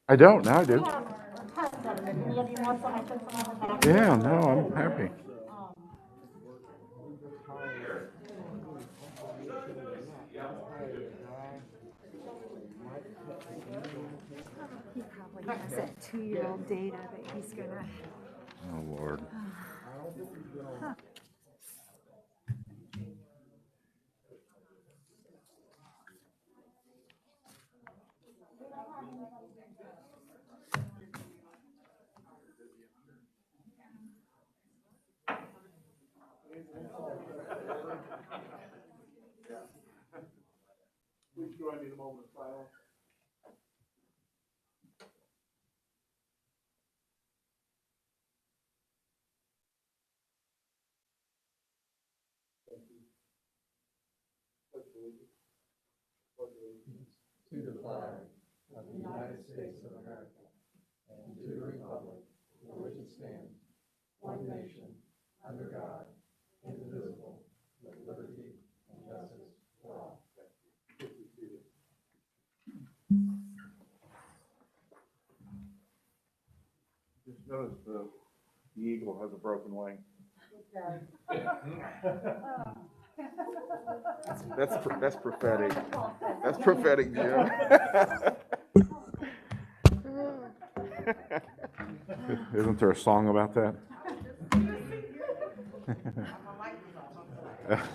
I don't. Now I do. Yeah, no, I'm happy. He probably has that 2-year-old data that he's gonna. Oh Lord. Huh. Please join me in a moment of silence. To the flag of the United States of America and to the republic for which it stands, one nation, under God, indivisible, with liberty and justice for all. Just notice the eagle has a broken wing. That's prophetic. That's prophetic, Jim. Isn't there a song about that?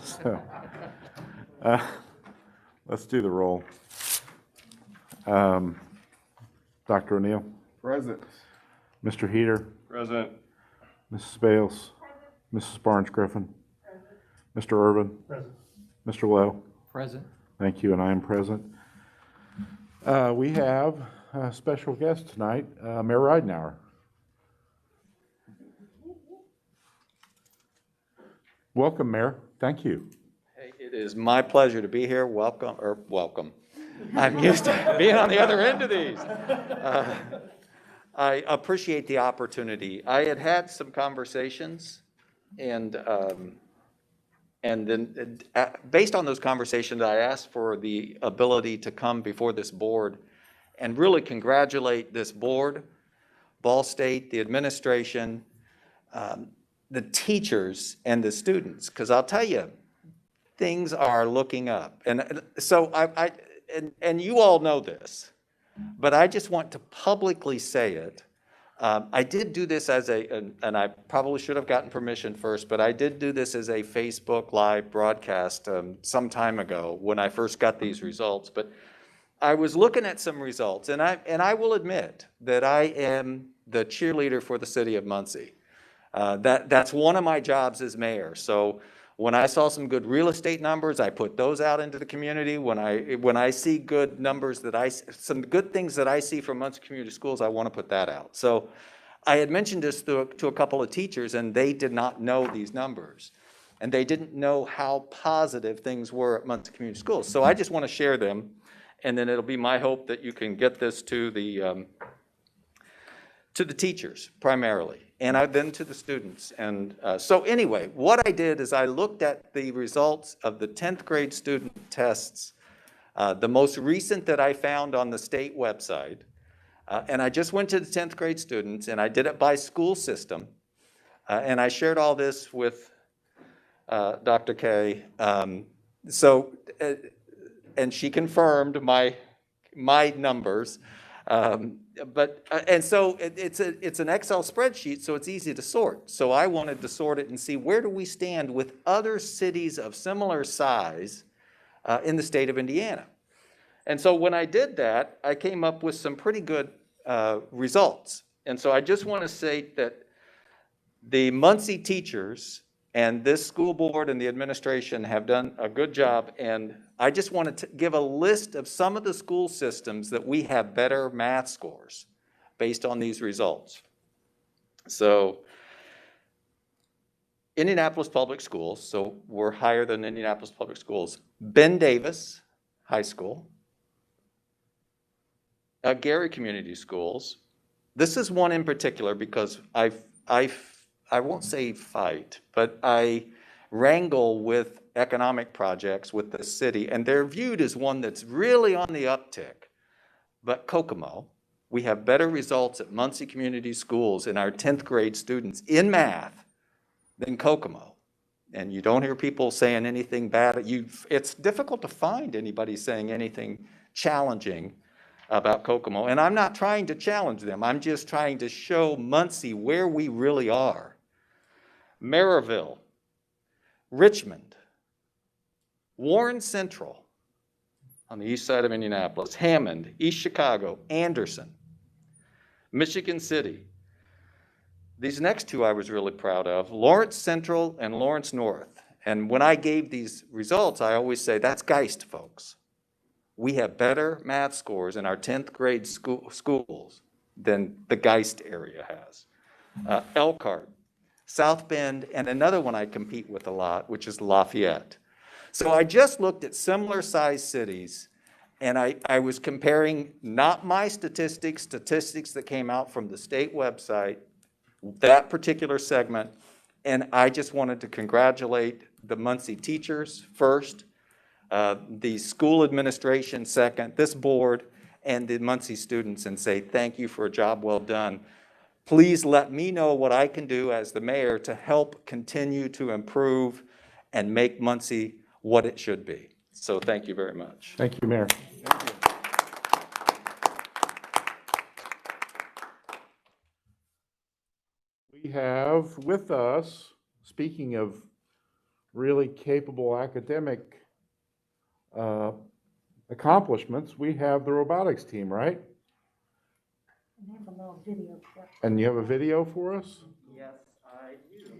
So, let's do the roll. Dr. O'Neill, Present. Mr. Heater, Present. Mrs. Bales, Mrs. Barnes Griffin, Mr. Irvin, Present. Mr. Lowe. Present. Thank you, and I am present. We have a special guest tonight, Mayor Ridenhour. Welcome, Mayor. Thank you. Hey, it is my pleasure to be here. Welcome. I'm used to being on the other end of these. I appreciate the opportunity. I had some conversations, and then based on those conversations, I asked for the ability to come before this board and really congratulate this board, Ball State, the administration, the teachers, and the students, because I'll tell you, things are looking up. And so and you all know this, but I just want to publicly say it. I did do this as and I probably should have gotten permission first, but I did do this as a Facebook Live broadcast some time ago when I first got these results. But I was looking at some results, and I will admit that I am the cheerleader for the city of Muncie. That's one of my jobs as mayor. So when I saw some good real estate numbers, I put those out into the community. When I see good numbers some good things that I see from Muncie Community Schools, I want to put that out. So I had mentioned this to a couple of teachers, and they did not know these numbers. And they didn't know how positive things were at Muncie Community Schools. So I just want to share them, and then it'll be my hope that you can get this to the teachers primarily, and then to the students. And so anyway, what I did is I looked at the results of the 10th grade student tests, the most recent that I found on the state website, and I just went to the 10th grade students, and I did it by school system, and I shared all this with Dr. Kay. And she confirmed my numbers. And so it's an Excel spreadsheet, so it's easy to sort. So I wanted to sort it and see where do we stand with other cities of similar size in the state of Indiana. And so when I did that, I came up with some pretty good results. And so I just want to say that the Muncie teachers and this school board and the administration have done a good job, and I just wanted to give a list of some of the school systems that we have better math scores based on these results. So Indianapolis Public Schools, so we're higher than Indianapolis Public Schools. Ben Davis High School. Gary Community Schools. This is one in particular because I won't say fight, but I wrangle with economic projects with the city, and they're viewed as one that's really on the uptick. But Kokomo, we have better results at Muncie Community Schools in our 10th grade students in math than Kokomo. And you don't hear people saying anything bad. It's difficult to find anybody saying anything challenging about Kokomo. And I'm not trying to challenge them. I'm just trying to show Muncie where we really are. Maryville, Richmond, Warren Central on the east side of Indianapolis, Hammond, East Chicago, Anderson, Michigan City. These next two I was really proud of, Lawrence Central and Lawrence North. And when I gave these results, I always say, that's Geist, folks. We have better math scores in our 10th grade schools than the Geist area has. Elkhart, South Bend, and another one I compete with a lot, which is Lafayette. So I just looked at similar sized cities, and I was comparing not my statistics that came out from the state website, that particular segment, and I just wanted to congratulate the Muncie teachers first, the school administration second, this board, and the Muncie students, and say thank you for a job well done. Please let me know what I can do as the mayor to help continue to improve and make Muncie what it should be. So thank you very much. Thank you, Mayor. We have with us, speaking of really capable academic accomplishments, we have the robotics team, right? And I have a little video clip. And you have a video for us? Yes, I do.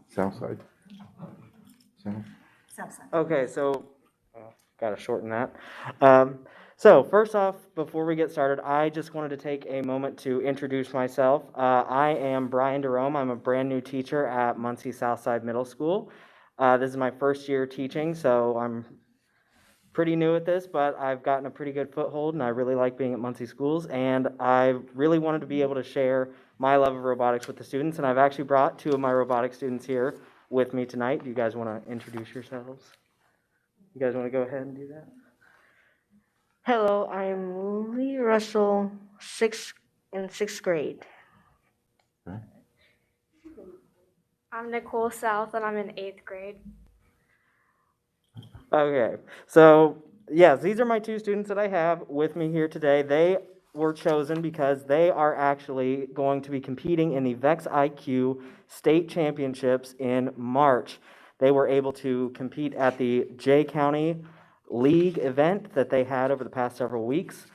Southside. Southside. Okay, so gotta shorten that. So first off, before we get started, I just wanted to take a moment to introduce myself. I am Brian Jerome. I'm a brand new teacher at Muncie Southside Middle School. This is my first year teaching, so I'm pretty new at this, but I've gotten a pretty good foothold, and I really like being at Muncie Schools, and I really wanted to be able to share my love of robotics with the students, and I've actually brought two of my robotics students here with me tonight. Do you guys want to introduce yourselves? You guys want to go ahead and do that? Hello, I'm Lee Russell, in sixth grade. Okay. I'm Nicole South, and I'm in 8th grade. Okay, so yes, these are my two students that I have with me here today. They were chosen because they are actually going to be competing in the VEX IQ State Championships in March. They were able to compete at the Jay County League event that they had over the past several weeks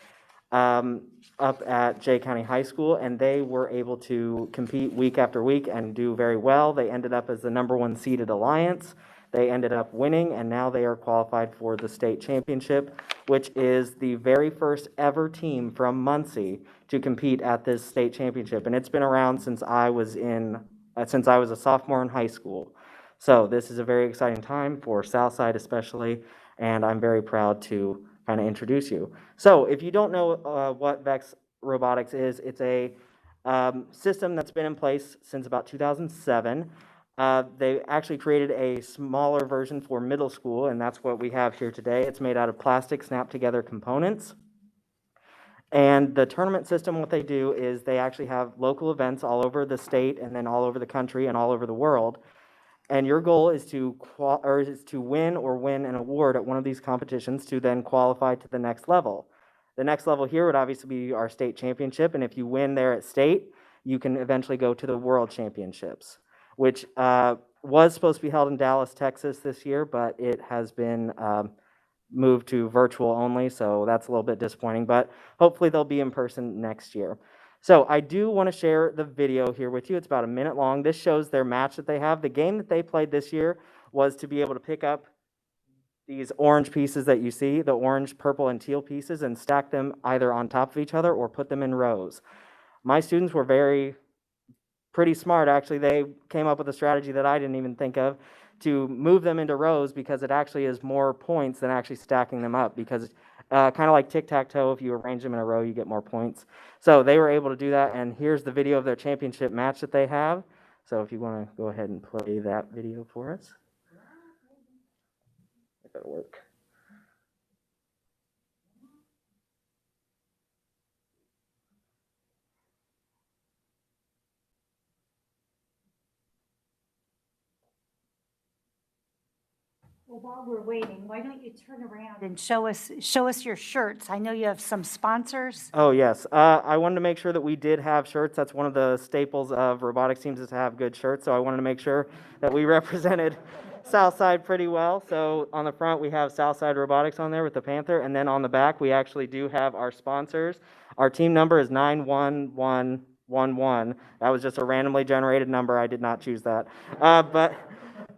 up at Jay County High School, and they were able to compete week after week and do very well. They ended up as the #1 seeded alliance. They ended up winning, and now they are qualified for the state championship, which is the very first ever team from Muncie to compete at this state championship. And it's been around since I was a sophomore in high school. So this is a very exciting time for Southside especially, and I'm very proud to kind of introduce you. So if you don't know what VEX Robotics is, it's a system that's been in place since about 2007. They actually created a smaller version for middle school, and that's what we have here today. It's made out of plastic snap-together components. And the tournament system, what they do is they actually have local events all over the state and then all over the country and all over the world. And your goal is to win or win an award at one of these competitions to then qualify to the next level. The next level here would obviously be our state championship, and if you win there at state, you can eventually go to the world championships, which was supposed to be held in Dallas, Texas this year, but it has been moved to virtual only, so that's a little bit disappointing, but hopefully they'll be in person next year. So I do want to share the video here with you. It's about a minute long. This shows their match that they have. The game that they played this year was to be able to pick up these orange pieces that you see, the orange, purple, and teal pieces, and stack them either on top of each other or put them in rows. My students were pretty smart, actually. They came up with a strategy that I didn't even think of to move them into rows because it actually is more points than actually stacking them up, because Kind of like tic-tac-toe, if you arrange them in a row, you get more points. So they were able to do that, and here's the video of their championship match that they have. So if you want to go ahead and play that video for us. If that'll work. Well, while we're waiting, why don't you turn around and show us your shirts? I know you have some sponsors. Oh, yes. I wanted to make sure that we did have shirts. That's one of the staples of robotics teams, is to have good shirts. So I wanted to make sure that we represented Southside pretty well. So on the front, we have Southside Robotics on there with the Panther. And then on the back, we actually do have our sponsors. Our team number is 91111. That was just a randomly generated number. I did not choose that. But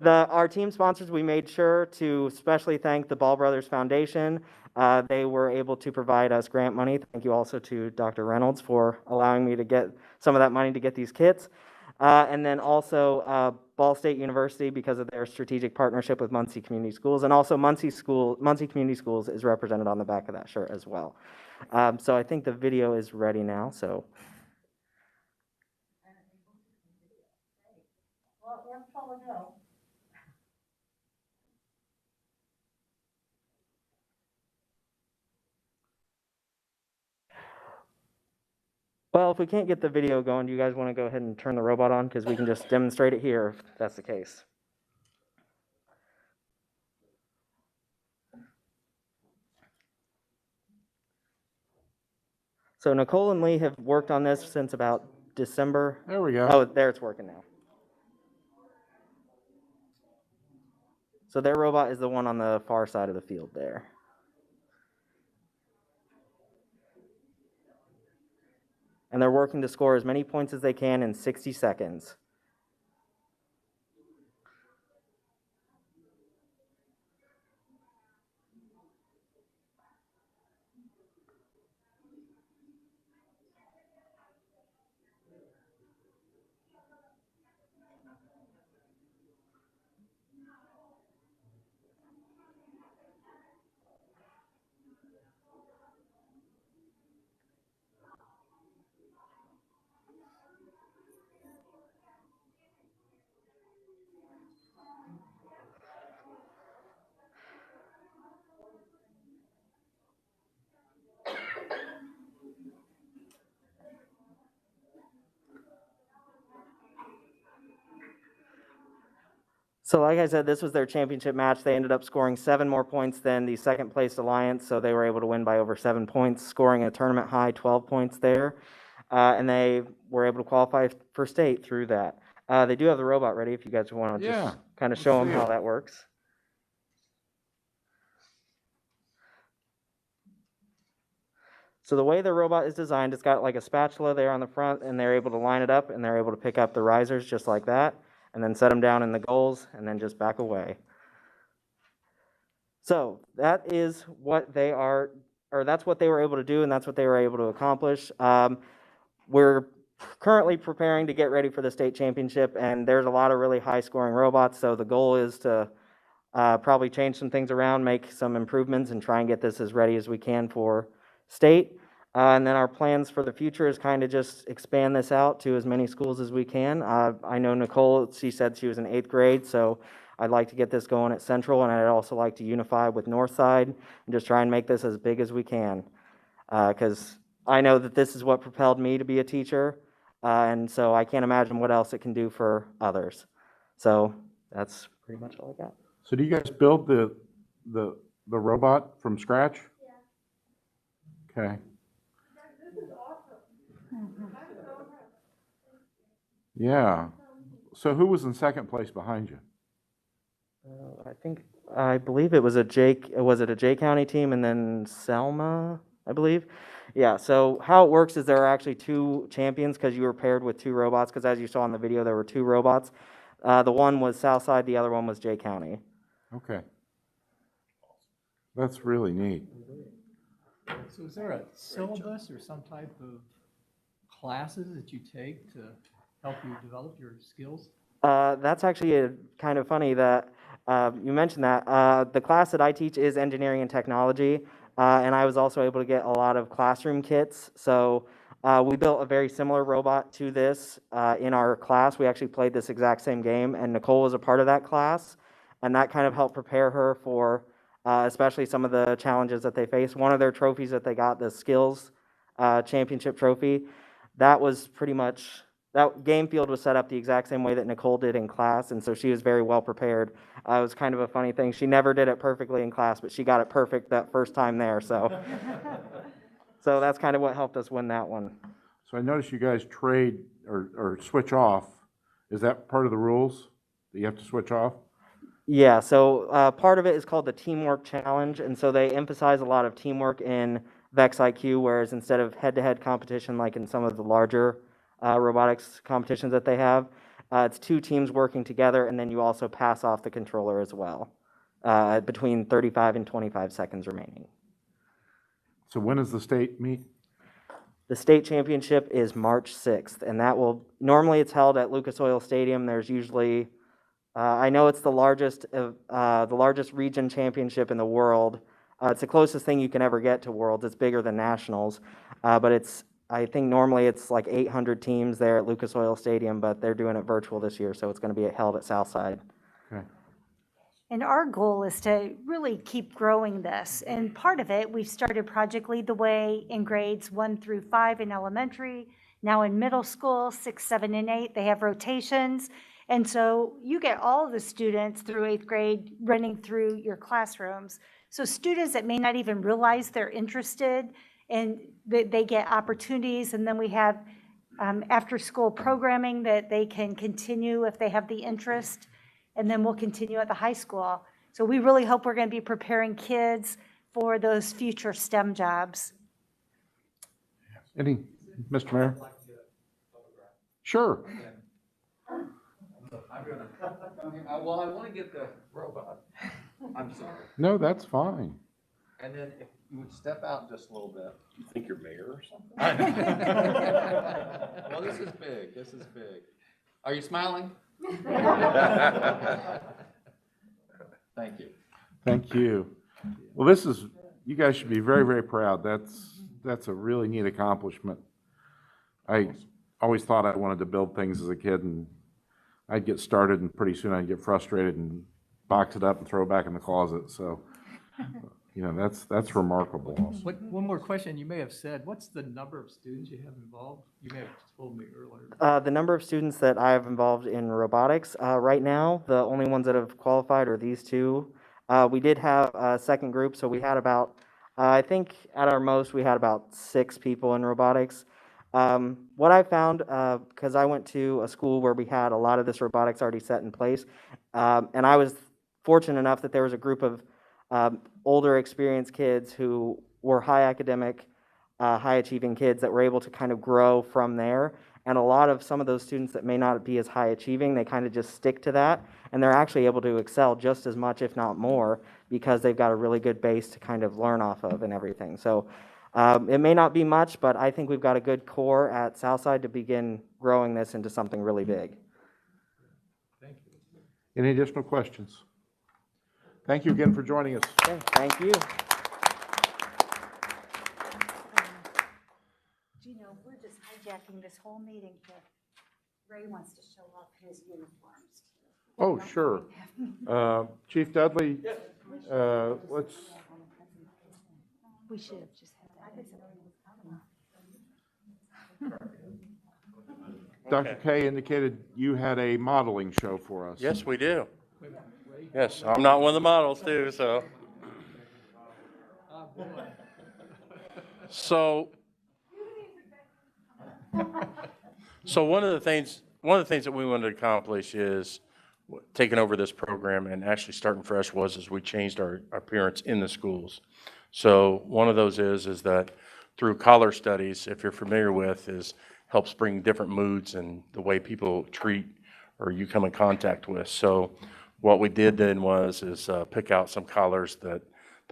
our team sponsors, we made sure to especially thank the Ball Brothers Foundation. They were able to provide us grant money. Thank you also to Dr. Reynolds for allowing me to get some of that money to get these kits. And then also Ball State University, because of their strategic partnership with Muncie Community Schools. And also Muncie Community Schools is represented on the back of that shirt as well. So I think the video is ready now. So. Well, if we can't get the video going, do you guys want to go ahead and turn the robot on? Because we can just demonstrate it here if that's the case. So Nicole and Lee have worked on this since about December. There we go. Oh, there it's working now. So their robot is the one on the far side of the field there. And they're working to score as many points as they can in 60 seconds. So like I said, this was their championship match. They ended up scoring 7 more points than the second place Alliance, so they were able to win by over 7 points, scoring a tournament high 12 points there. And they were able to qualify for state through that. They do have the robot ready if you guys want to just kind of show them how that works. So the way the robot is designed, it's got like a spatula there on the front, and they're able to line it up, and they're able to pick up the risers just like that, and then set them down in the goals, and then just back away. So that is what they are, or that's what they were able to do, and that's what they were able to accomplish. We're currently preparing to get ready for the state championship, and there's a lot of really high-scoring robots, so the goal is to probably change some things around, make some improvements, and try and get this as ready as we can for state. And then our plans for the future is kind of just expand this out to as many schools as we can. I know Nicole, she said she was in 8th grade, so I'd like to get this going at Central, and I'd also like to unify with Northside and just try and make this as big as we can. Because I know that this is what propelled me to be a teacher, and so I can't imagine what else it can do for others. So that's pretty much all I got. So do you guys build the robot from scratch? Yeah. Okay. Yeah. So who was in second place behind you? I believe it was a J County team and then Selma, I believe. Yeah, so how it works is there are actually 2 champions because you were paired with 2 robots, because as you saw in the video, there were 2 robots. The one was Southside, the other one was J County. Okay. That's really neat. So is there a syllabus or some type of classes that you take to help you develop your skills? That's actually kind of funny that you mentioned that. The class that I teach is engineering and technology. And I was also able to get a lot of classroom kits. So we built a very similar robot to this in our class. We actually played this exact same game, and Nicole was a part of that class. And that kind of helped prepare her for especially some of the challenges that they face. One of their trophies that they got, the skills championship trophy, that was pretty much, that game field was set up the exact same way that Nicole did in class, and so she was very well prepared. It was kind of a funny thing. She never did it perfectly in class, but she got it perfect that first time there, so. So that's kind of what helped us win that one. So I noticed you guys trade or switch off. Is that part of the rules, that you have to switch off? Yeah, so part of it is called the Teamwork Challenge, and so they emphasize a lot of teamwork in VEX IQ, whereas instead of head-to-head competition like in some of the larger robotics competitions that they have, it's 2 teams working together, and then you also pass off the controller as well, between 35 and 25 seconds remaining. So when does the state meet? The state championship is March 6th, and that will, normally it's held at Lucas Oil Stadium. There's usually, I know it's the largest region championship in the world. It's the closest thing you can ever get to Worlds. It's bigger than Nationals, but I think normally it's like 800 teams there at Lucas Oil Stadium, but they're doing it virtual this year, so it's going to be held at Southside. Okay. And our goal is to really keep growing this. And part of it, we've started Project Lead the Way in grades 1 through 5 in elementary. Now in middle school, 6, 7, and 8, they have rotations. And so you get all of the students through 8th grade running through your classrooms. So students that may not even realize they're interested, and they get opportunities. And then we have after-school programming that they can continue if they have the interest. And then we'll continue at the high school. So we really hope we're going to be preparing kids for those future STEM jobs. Mr. Mayor? Sure. Well, I want to get the robot. I'm sorry. No, that's fine. And then if you would step out just a little bit. You think you're mayor or something? Well, this is big. This is big. Are you smiling? Thank you. Thank you. Well, you guys should be very, very proud. That's a really neat accomplishment. I always thought I wanted to build things as a kid, and I'd get started, and pretty soon I'd get frustrated and box it up and throw it back in the closet. So, that's remarkable. One more question. You may have said, what's the number of students you have involved? You may have told me earlier. The number of students that I have involved in robotics, right now, the only ones that have qualified are these 2. We did have a second group, so we had about, I think at our most, we had about 6 people in robotics. What I found, because I went to a school where we had a lot of this robotics already set in place, and I was fortunate enough that there was a group of older experienced kids who were high academic, high achieving kids that were able to kind of grow from there. And a lot of some of those students that may not be as high achieving, they kind of just stick to that, and they're actually able to excel just as much, if not more, because they've got a really good base to kind of learn off of and everything. So it may not be much, but I think we've got a good core at Southside to begin growing this into something really big. Thank you. Any additional questions? Thank you again for joining us. Okay, thank you. Gino, we're just hijacking this whole meeting here. Ray wants to show off his uniforms. Oh, sure. Chief Dudley, let's, We should have just had that. Dr. K indicated you had a modeling show for us. Yes, we do. Yes, I'm not one of the models too, so. So one of the things that we wanted to accomplish is taking over this program and actually starting fresh was we changed our appearance in the schools. So one of those is that through collar studies, if you're familiar with, helps bring different moods and the way people treat or you come in contact with. So what we did then was pick out some collars that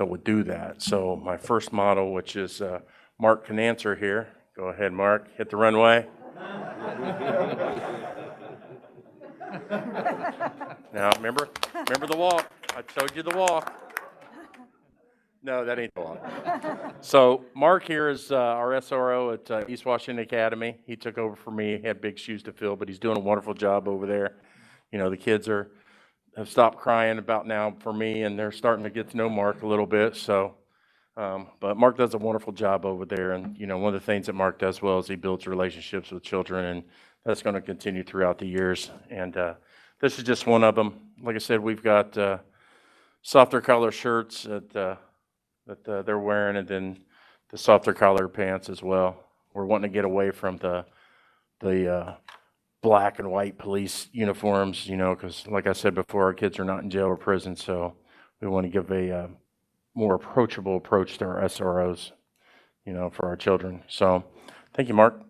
would do that. So my first model, which is Mark can answer here. Go ahead, Mark, hit the runway. Now remember the walk. I showed you the walk. No, that ain't a lot. So Mark here is our SRO at East Washington Academy. He took over for me. He had big shoes to fill, but he's doing a wonderful job over there. You know, the kids have stopped crying about now for me, and they're starting to get to know Mark a little bit. So, but Mark does a wonderful job over there. And, you know, one of the things that Mark does well is he builds relationships with children, and that's going to continue throughout the years. And this is just one of them. Like I said, we've got softer collar shirts that they're wearing, and then the softer collar pants as well. We're wanting to get away from the black and white police uniforms, you know, because like I said before, our kids are not in jail or prison, so we want to give a more approachable approach to our SROs, you know, for our children. So, thank you, Mark.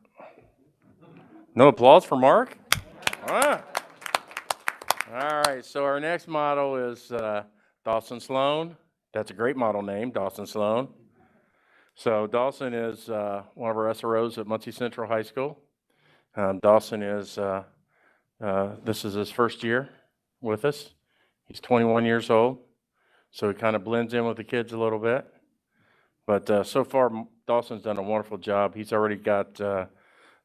No applause for Mark? All right, so our next model is Dawson Sloan. That's a great model name, Dawson Sloan. So Dawson is one of our SROs at Muncie Central High School. Dawson is, this is his first year with us. He's 21 years old, so he kind of blends in with the kids a little bit. But so far, Dawson's done a wonderful job. He's already got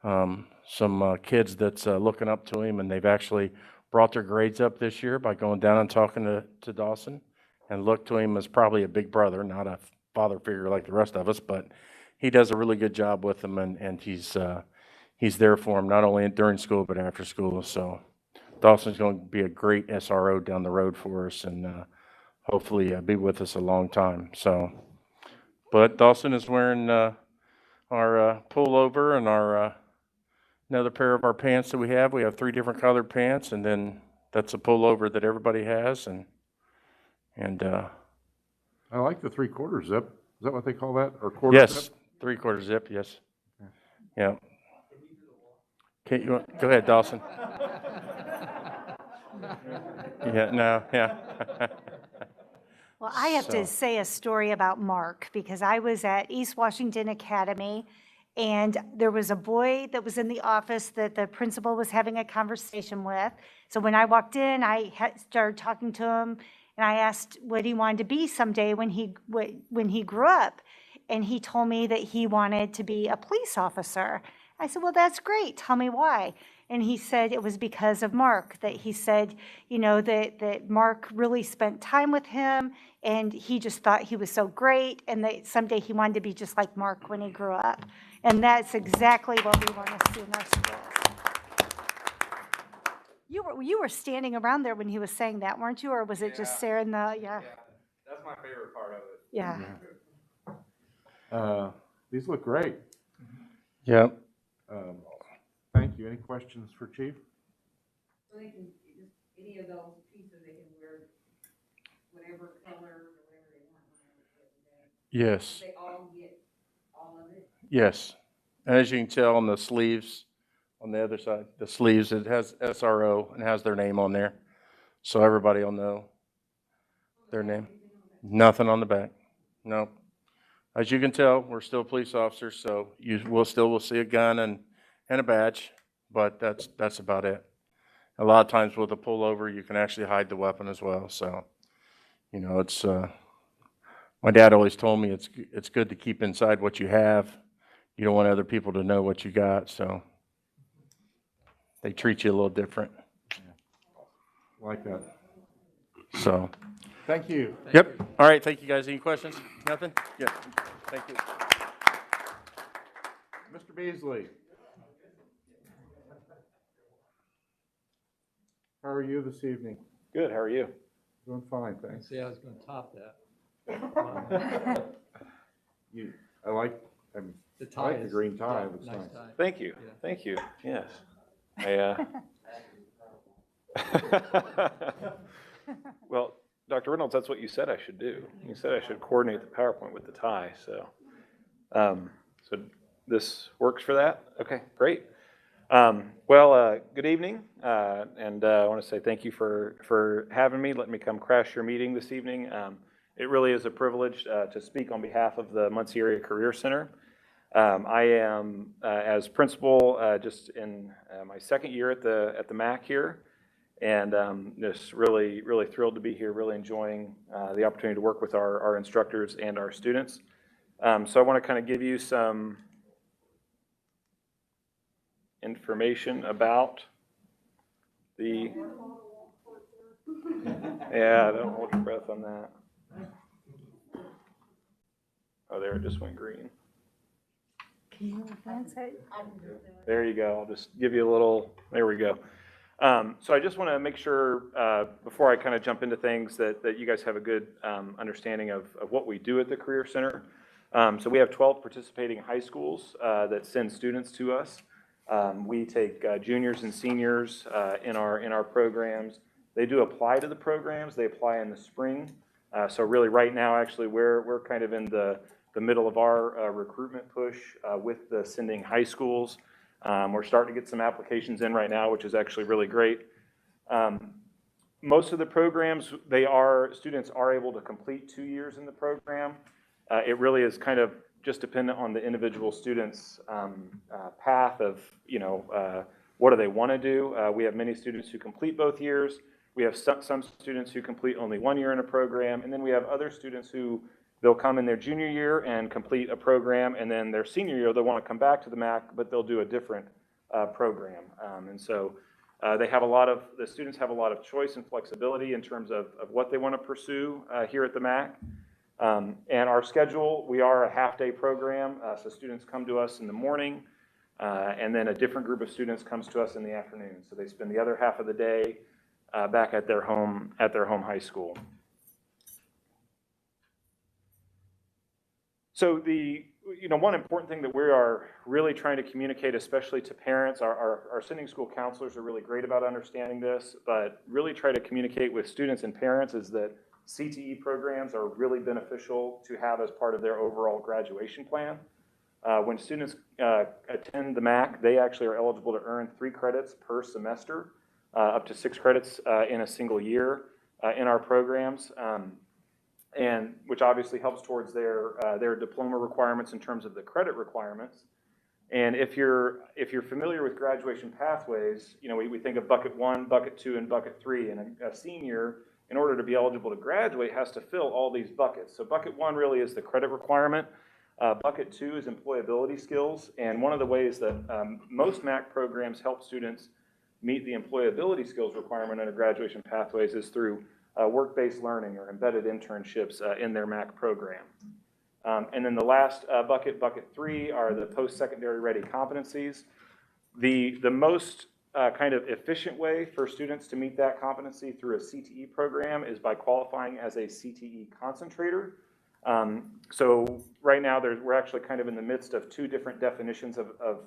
some kids that's looking up to him, and they've actually brought their grades up this year by going down and talking to Dawson, and look to him as probably a big brother, not a father figure like the rest of us, but he does a really good job with them, and he's there for them, not only during school, but after school. So Dawson's going to be a great SRO down the road for us, and hopefully be with us a long time. So, but Dawson is wearing our pullover and our another pair of our pants that we have. We have 3 different colored pants, and then that's a pullover that everybody has, and I like the 3/4 zip. Is that what they call that? Or quarter zip? yes, 3/4 zip, yes. Yeah. Okay, go ahead, Dawson. Yeah, no, yeah. Well, I have to So- say a story about Mark, because I was at East Washington Academy, and there was a boy that was in the office that the principal was having a conversation with. So when I walked in, I started talking to him, and I asked what he wanted to be someday when he grew up. And he told me that he wanted to be a police officer. I said, well, that's great. Tell me why. And he said it was because of Mark, that he said, you know, that Mark really spent time with him, and he just thought he was so great, and that someday he wanted to be just like Mark when he grew up. And that's exactly what we want to see in our schools. You were standing around there when he was saying that, weren't you? Or was it just Sarah and the, yeah? That's my favorite part of it. Yeah. These look great. Yeah. Thank you. Any questions for Chief? So they can, just any of those pieces, they can wear whatever color, whatever they want. Yes. They all get all of it. Yes. And as you can tell on the sleeves, on the other side, the sleeves, it has SRO and has their name on there. So everybody will know their name. Nothing on the back. No. As you can tell, we're still police officers, so we'll see a gun and a badge, but that's about it. A lot of times with a pullover, you can actually hide the weapon as well. So, you know, it's my dad always told me it's good to keep inside what you have. You don't want other people to know what you got, so they treat you a little different. Like that. So, Thank you. yep. All right, thank you guys. Any questions? Nothing? Yeah. Thank you. Mr. Beasley. How are you this evening? Good, how are you? Doing fine, thanks. See, I was gonna top that. I like The I tie like the is. green tie. yeah, It looks nice. tie. Thank you, Yeah. thank you, yes. Well, Dr. Reynolds, that's what you said I should do. You said I should coordinate the PowerPoint with the tie, so. So this works for that? Okay, great. Good evening, and I want to say thank you for having me, letting me come crash your meeting this evening. It really is a privilege to speak on behalf of the Muncie Area Career Center. I am, as principal, just in my second year at the MAC here, And just really, really thrilled to be here, really enjoying the opportunity to work with our instructors and our students. So I want to kind of give you some information about the, yeah, don't hold your breath on that. Oh, there, it just went green. Can you advance it? There you go. I'll just give you a little, there we go. So I just want to make sure, before I kind of jump into things, that you guys have a good understanding of what we do at the Career Center. So we have 12 participating high schools that send students to us. We take juniors and seniors in our programs. They do apply to the programs. They apply in the spring. So really right now, actually, we're kind of in the middle of our recruitment push with the sending high schools. We're starting to get some applications in right now, which is actually really great. Most of the programs, students are able to complete 2 years in the program. It really is kind of just dependent on the individual student's path of, what do they want to do. We have many students who complete both years. We have some students who complete only 1 year in a program, and then we have other students who they'll come in their junior year and complete a program, and then their senior year, they'll want to come back to the MAC, but they'll do a different program. And so the students have a lot of choice and flexibility in terms of what they want to pursue here at the MAC. And our schedule, we are a half-day program, so students come to us in the morning, and then a different group of students comes to us in the afternoon. So they spend the other half of the day back at their home high school. So one important thing that we are really trying to communicate, especially to parents, our sending school counselors are really great about understanding this, but really try to communicate with students and parents is that CTE programs are really beneficial to have as part of their overall graduation plan. When students attend the MAC, they actually are eligible to earn 3 credits per semester, up to 6 credits in a single year in our programs. And which obviously helps towards their diploma requirements in terms of the credit requirements. And if you're familiar with graduation pathways, we think of bucket 1, bucket 2, and bucket 3. And a senior, in order to be eligible to graduate, has to fill all these buckets. So bucket 1 really is the credit requirement. Bucket 2 is employability skills. And one of the ways that most MAC programs help students meet the employability skills requirement under graduation pathways is through work-based learning or embedded internships in their MAC program. And then the last bucket 3, are the post-secondary ready competencies. The most kind of efficient way for students to meet that competency through a CTE program is by qualifying as a CTE concentrator. So right now we're actually kind of in the midst of 2 different definitions of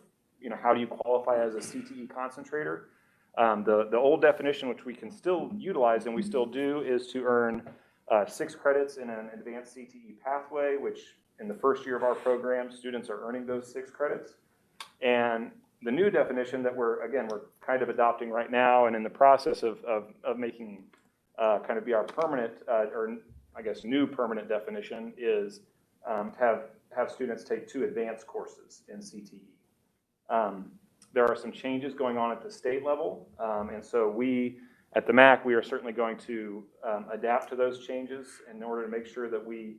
how do you qualify as a CTE concentrator. The old definition, which we can still utilize and we still do, is to earn 6 credits in an advanced CTE pathway, which in the first year of our program, students are earning those 6 credits. And the new definition that we're kind of adopting right now and in the process of making kind of be our permanent, or I guess new permanent definition is to have students take 2 advanced courses in CTE. There are some changes going on at the state level, and so we, at the MAC, we are certainly going to adapt to those changes in order to make sure that we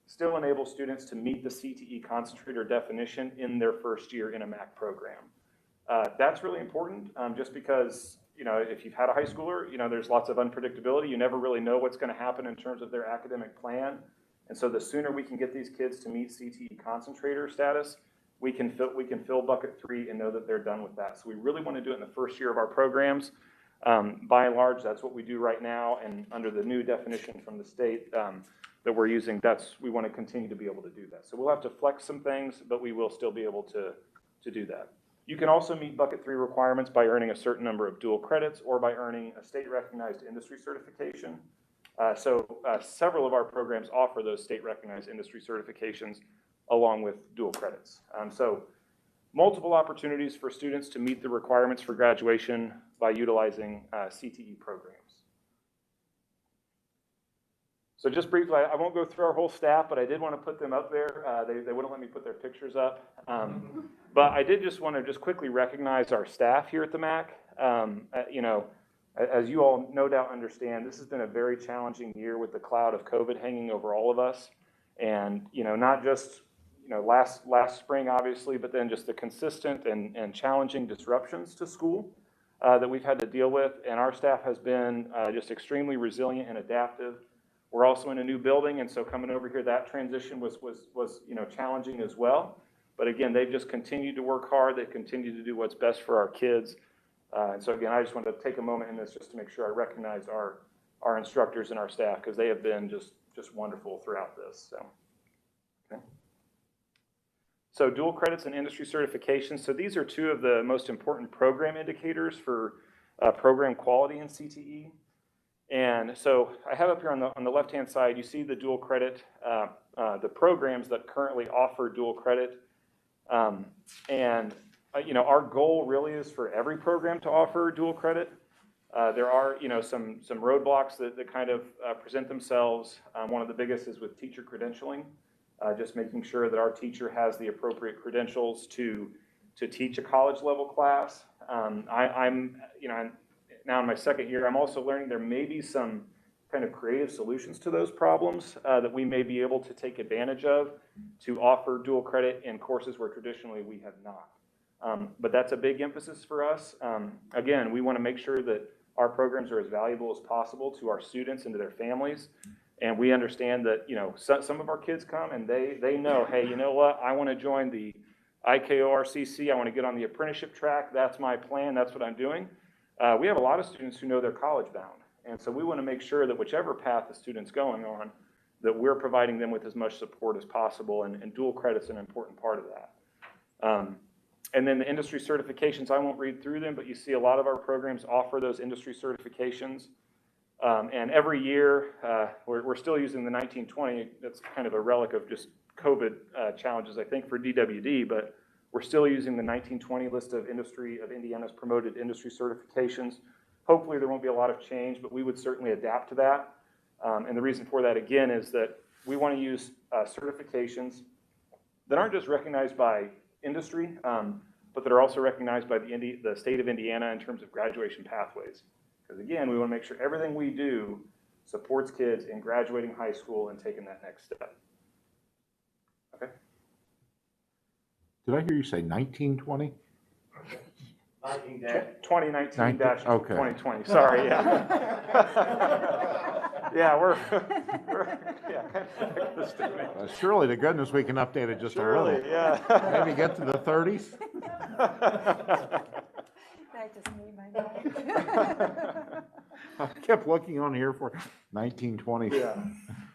still enable students to meet the CTE concentrator definition in their first year in a MAC program. That's really important, just because, if you've had a high schooler, there's lots of unpredictability. You never really know what's going to happen in terms of their academic plan. And so the sooner we can get these kids to meet CTE concentrator status, we can fill bucket 3 and know that they're done with that. So we really want to do it in the first year of our programs. By and large, that's what we do right now. And under the new definition from the state that we're using, we want to continue to be able to do that. So we'll have to flex some things, but we will still be able to do that. You can also meet bucket 3 requirements by earning a certain number of dual credits or by earning a state-recognized industry certification. Several of our programs offer those state-recognized industry certifications along with dual credits. So multiple opportunities for students to meet the requirements for graduation by utilizing CTE programs. So just briefly, I won't go through our whole staff, but I did want to put them up there. They wouldn't let me put their pictures up. But I did just want to quickly recognize our staff here at the MAC. As you all no doubt understand, this has been a very challenging year with the cloud of COVID hanging over all of us. And, not just, last spring, obviously, but then just the consistent and challenging disruptions to school that we've had to deal with. And our staff has been just extremely resilient and adaptive. We're also in a new building, and so coming over here, that transition was challenging as well. But again, they've just continued to work hard. They continue to do what's best for our kids. And so again, I just wanted to take a moment in this just to make sure I recognize our instructors and our staff, because they have been just wonderful throughout this. So, okay. So dual credits and industry certifications. So these are two of the most important program indicators for program quality in CTE. And so I have up here on the left-hand side, you see the dual credit, the programs that currently offer dual credit. Our goal really is for every program to offer dual credit. There are, some roadblocks that kind of present themselves. One of the biggest is with teacher credentialing, just making sure that our teacher has the appropriate credentials to teach a college level class. I'm now in my second year. I'm also learning there may be some kind of creative solutions to those problems that we may be able to take advantage of to offer dual credit in courses where traditionally we have not. But that's a big emphasis for us. Again, we want to make sure that our programs are as valuable as possible to our students and to their families. And we understand that, some of our kids come and they know, hey, you know what? I want to join the IKORCC. I want to get on the apprenticeship track. That's my plan. That's what I'm doing. We have a lot of students who know they're college bound. And so we want to make sure that whichever path the student's going on, that we're providing them with as much support as possible. And dual credit's an important part of that. And then the industry certifications, I won't read through them, but you see a lot of our programs offer those industry certifications. And every year, we're still using the 1920. That's kind of a relic of just COVID challenges, I think, for DWD, but we're still using the 1920 list of Indiana's promoted industry certifications. Hopefully there won't be a lot of change, but we would certainly adapt to that. And the reason for that, again, is that we want to use certifications that aren't just recognized by industry, but that are also recognized by the state of Indiana in terms of graduation pathways. Because again, we want to make sure everything we do supports kids in graduating high school and taking that next step. Okay. Did I hear you say 1920? 2019-2020, sorry, yeah. Yeah, we're Surely to goodness we can update it just a little. Surely, yeah. Maybe get to the 30s? That just made my mind. I kept looking on here for 1920. Yeah.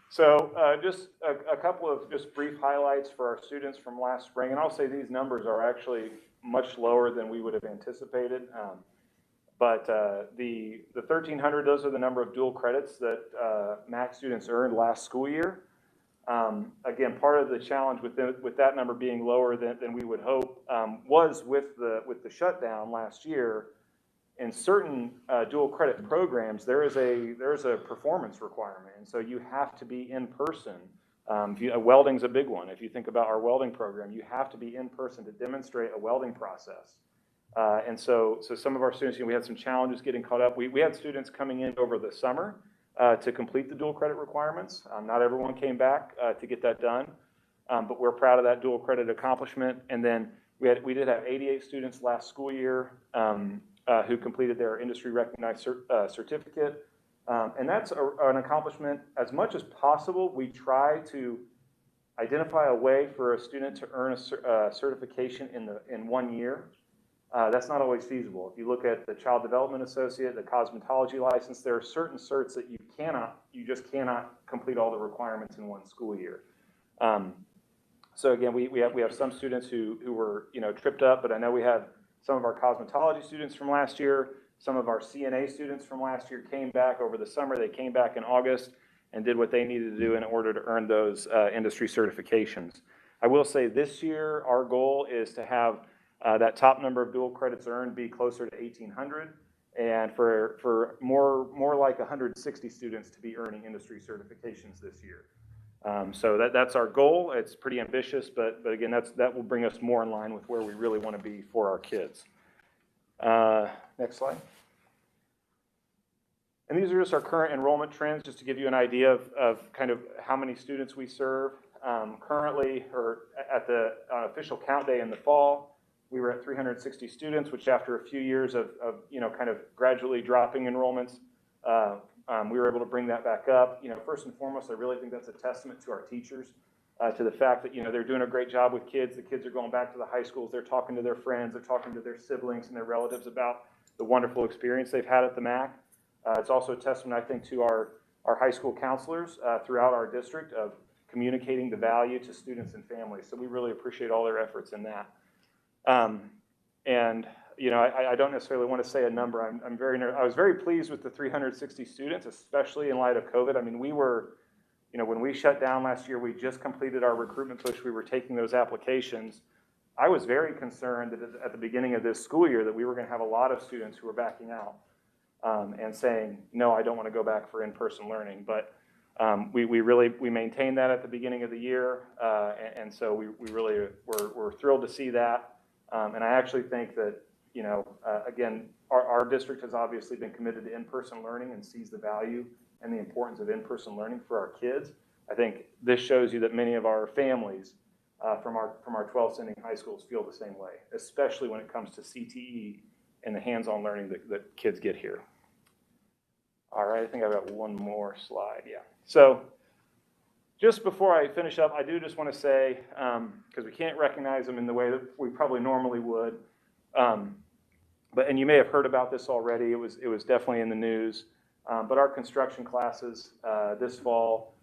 So just a couple of just brief highlights for our students from last spring. And I'll say these numbers are actually much lower than we would have anticipated. But the 1,300, those are the number of dual credits that MAC students earned last school year. Again, part of the challenge with that number being lower than we would hope was with the shutdown last year. In certain dual credit programs, there's a performance requirement, and so you have to be in person. Welding's a big one. If you think about our welding program, you have to be in person to demonstrate a welding process. And so some of our students, we had some challenges getting caught up. We had students coming in over the summer to complete the dual credit requirements. Not everyone came back to get that done, but we're proud of that dual credit accomplishment. And then we did have 88 students last school year who completed their industry recognized certificate. And that's an accomplishment. As much as possible, we try to identify a way for a student to earn a certification in 1 year. That's not always feasible. If you look at the Child Development Associate, the cosmetology license, there are certain certs that you just cannot complete all the requirements in one school year. So again, we have some students who were tripped up, but I know we had some of our cosmetology students from last year, some of our CNA students from last year came back over the summer. They came back in August and did what they needed to do in order to earn those industry certifications. I will say this year, our goal is to have that top number of dual credits earned be closer to 1,800, and for more like 160 students to be earning industry certifications this year. So that's our goal. It's pretty ambitious, but again, that will bring us more in line with where we really want to be for our kids. Next slide. And these are just our current enrollment trends, just to give you an idea of kind of how many students we serve. Currently, or at the official count day in the fall, we were at 360 students, which after a few years of kind of gradually dropping enrollments, we were able to bring that back up. First and foremost, I really think that's a testament to our teachers, to the fact that, they're doing a great job with kids. The kids are going back to the high schools. They're talking to their friends. They're talking to their siblings and their relatives about the wonderful experience they've had at the MAC. It's also a testament, I think, to our high school counselors throughout our district of communicating the value to students and families. So we really appreciate all their efforts in that. I don't necessarily want to say a number. I was very pleased with the 360 students, especially in light of COVID. I mean, we were, when we shut down last year, we just completed our recruitment push. We were taking those applications. I was very concerned that at the beginning of this school year that we were going to have a lot of students who were backing out and saying, no, I don't want to go back for in-person learning. But we maintained that at the beginning of the year, and so we really were thrilled to see that. And I actually think that, again, our district has obviously been committed to in-person learning and sees the value and the importance of in-person learning for our kids. I think this shows you that many of our families from our 12 sending high schools feel the same way, especially when it comes to CTE and the hands-on learning that kids get here. All right, I think I've got one more slide, yeah. So just before I finish up, I do just want to say, because we can't recognize them in the way that we probably normally would, and you may have heard about this already, it was definitely in the news, but our construction classes this fall,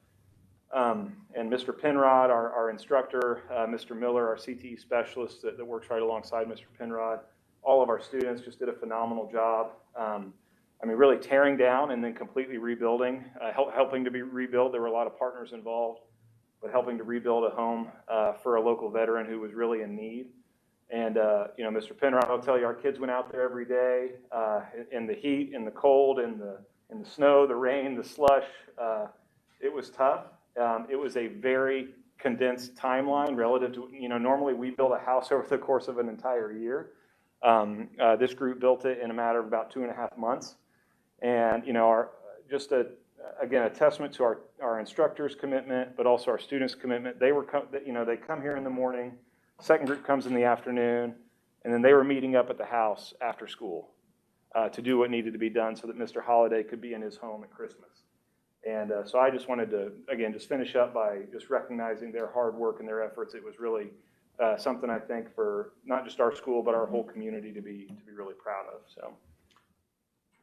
and Mr. Penrod, our instructor, Mr. Miller, our CTE specialist that works right alongside Mr. Penrod, all of our students just did a phenomenal job. Really tearing down and then completely rebuilding, helping to be rebuilt. There were a lot of partners involved, but helping to rebuild a home for a local veteran who was really in need. And, Mr. Penrod, I'll tell you, our kids went out there every day in the heat, in the cold, in the snow, the rain, the slush. It was tough. It was a very condensed timeline relative to, normally we build a house over the course of an entire year. This group built it in a matter of about 2.5 months. And, again, a testament to our instructors' commitment, but also our students' commitment. They come here in the morning, second group comes in the afternoon, and then they were meeting up at the house after school to do what needed to be done so that Mr. Holliday could be in his home at Christmas. And so I just wanted to, again, just finish up by just recognizing their hard work and their efforts. It was really something I think for not just our school, but our whole community to be really proud of. So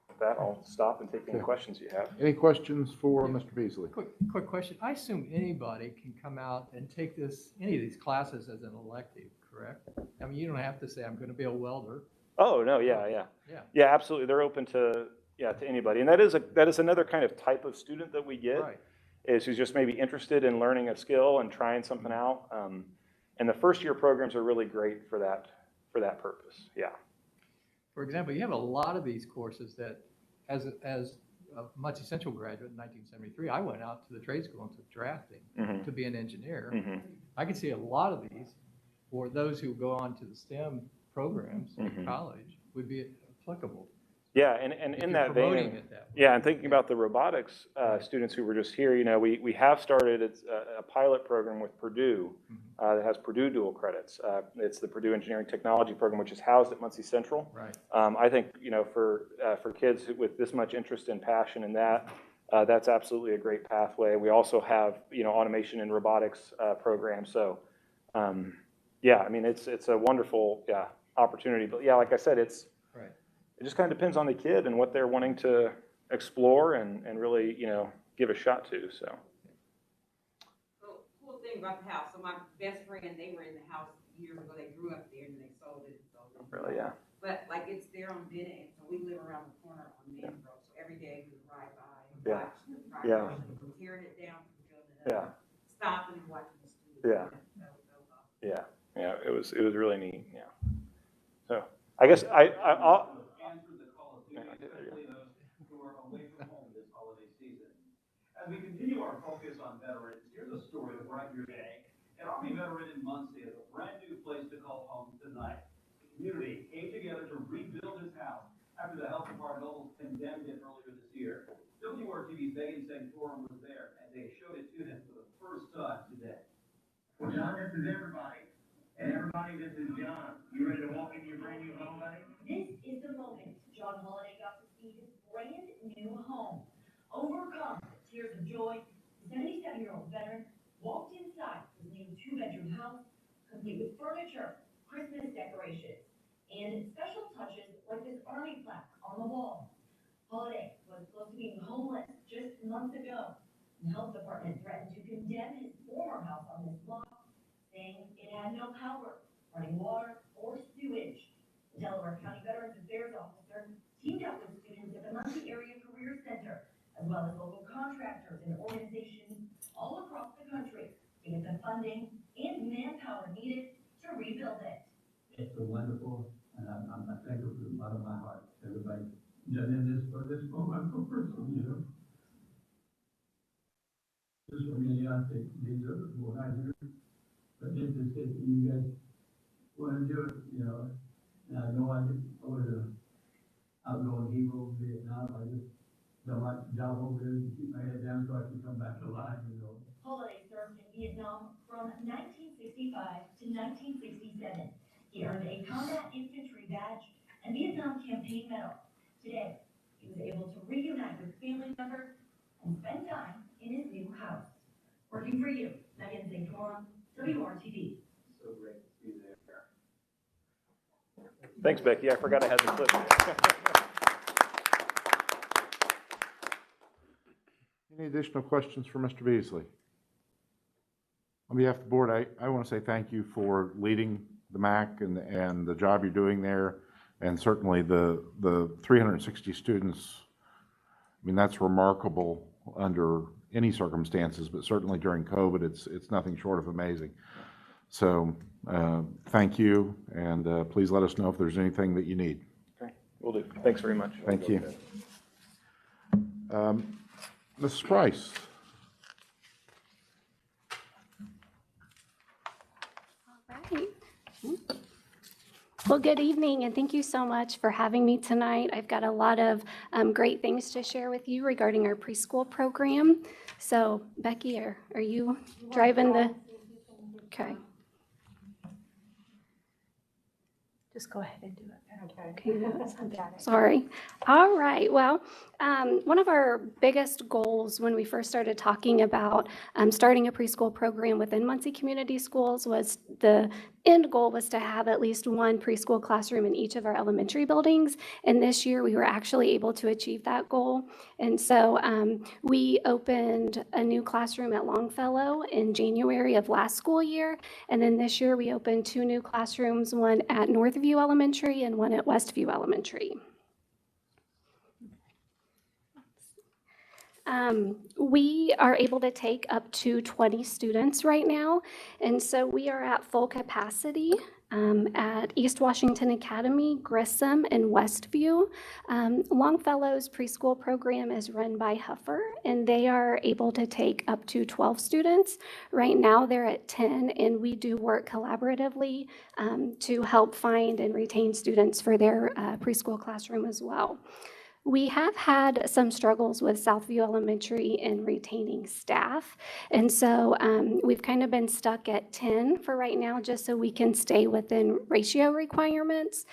with that, I'll stop and take any questions you have. Any questions for Mr. Beasley? Quick question. I assume anybody can come out and take any of these classes as an elective, correct? I mean, you don't have to say, I'm going to be a welder. Oh, no, yeah, absolutely. They're open to anybody. And that is another kind of type of student that we get, Right. Is who's just maybe interested in learning a skill and trying something out. And the first year programs are really great for that purpose. Yeah. For example, you have a lot of these courses that, as a Muncie Central graduate in 1973, I went out to the trade school and took drafting to be an engineer. I can see a lot of these for those who go on to the STEM programs in college would be applicable. Yeah, and in that vein, and thinking about the robotics students who were just here, we have started a pilot program with Purdue that has Purdue dual credits. It's the Purdue Engineering Technology Program, which is housed at Muncie Central. Right. I think for kids with this much interest and passion in that, that's absolutely a great pathway. We also have automation and robotics programs. So it's a wonderful opportunity. But like I said, it just kind of depends on the kid and what they're wanting to explore and really, give a shot to, so. Cool thing about the house, so my best friend, they were in the house years ago, they grew up there and they sold it. Really, yeah. But like it's there on Bennett, and so we live around the corner on Main Road, so every day we ride by and watch, from tearing it down, from building it up, stopping and watching the students. It was really neat, So, I guess I'll answer the call of duty, especially those who are away from home this holiday season. As we continue our focus on veterans, here's a story to brighten your day. An Army veteran in Muncie has a brand new place to call home tonight. The community came together to rebuild his house after the health department condemned it earlier this year. Door TV's Megan Santorum was there, and they showed it to them for the first time today. Well, John, this is everybody. And everybody, this is John. You ready to walk into your brand new home, buddy? This is the moment John Holiday got to see his brand new home. Overcome with tears of joy, the 77-year-old veteran walked inside his new 2-bedroom house, complete with furniture, Christmas decorations, and special touches like this Army plaque on the wall. Holiday was close to being homeless just months ago. The health department threatened to condemn his former house on this block, saying it had no power, running water, or sewage. The Delaware County Veterans Affairs Officer teamed up with students at the Muncie Area Career Center, as well as local contractors and organizations all across the country to get the funding and manpower needed to rebuild it. It's a wonderful, and I'm thankful from the bottom of my heart. Everybody done in this for this moment for person, you know. Just for me, I think these are what I do. But it's just that you guys want to do it, you know. And I know I was an outgoing hero in Vietnam. I just don't like the job over there to keep my head down so I can come back alive, you know. Holiday served in Vietnam from 1965 to 1967. He earned a Combat Infantry Badge and Vietnam Campaign Medal. Today, he was able to reunite with family members and spend time in his new house. Working for you, Megan Santorum, WRTV. So great to see you there. Thanks, Becky. I forgot I had the clip. Any additional questions for Mr. Beasley? On behalf of the board, I want to say thank you for leading the MAC and the job you're doing there, and certainly the 360 students. I mean, that's remarkable under any circumstances, but certainly during COVID, it's nothing short of amazing. So thank you, and please let us know if there's anything that you need. Okay, will do. Thanks very much. Thank you. Mrs. Price. All right. Well, good evening, and thank you so much for having me tonight. I've got a lot of great things to share with you regarding our preschool program. So, Becky, are you driving the? Okay. Just go ahead and do it. Okay. Sorry. All right. Well, one of our biggest goals when we first started talking about starting a preschool program within Muncie Community Schools was the end goal was to have at least one preschool classroom in each of our elementary buildings. And this year we were actually able to achieve that goal. And so we opened a new classroom at Longfellow in January of last school year. And then this year we opened 2 new classrooms, one at Northview Elementary and one at Westview Elementary. We are able to take up to 20 students right now, and so we are at full capacity at East Washington Academy, Grissom, and Westview. Longfellow's preschool program is run by Huffer, and they are able to take up to 12 students. Right now they're at 10, and we do work collaboratively to help find and retain students for their preschool classroom as well. We have had some struggles with Southview Elementary in retaining staff, and so we've kind of been stuck at 10 for right now just so we can stay within ratio requirements.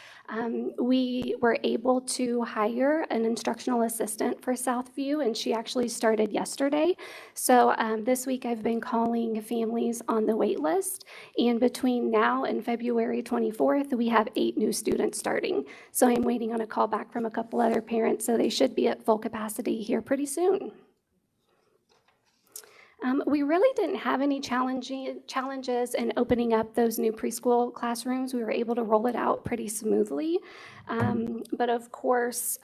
We were able to hire an instructional assistant for Southview, and she actually started yesterday. So this week I've been calling families on the wait list, and between now and February 24th, we have 8 new students starting. So I'm waiting on a call back from a couple other parents, so they should be at full capacity here pretty soon. We really didn't have any challenges in opening up those new preschool classrooms. We were able to roll it out pretty smoothly. But of course,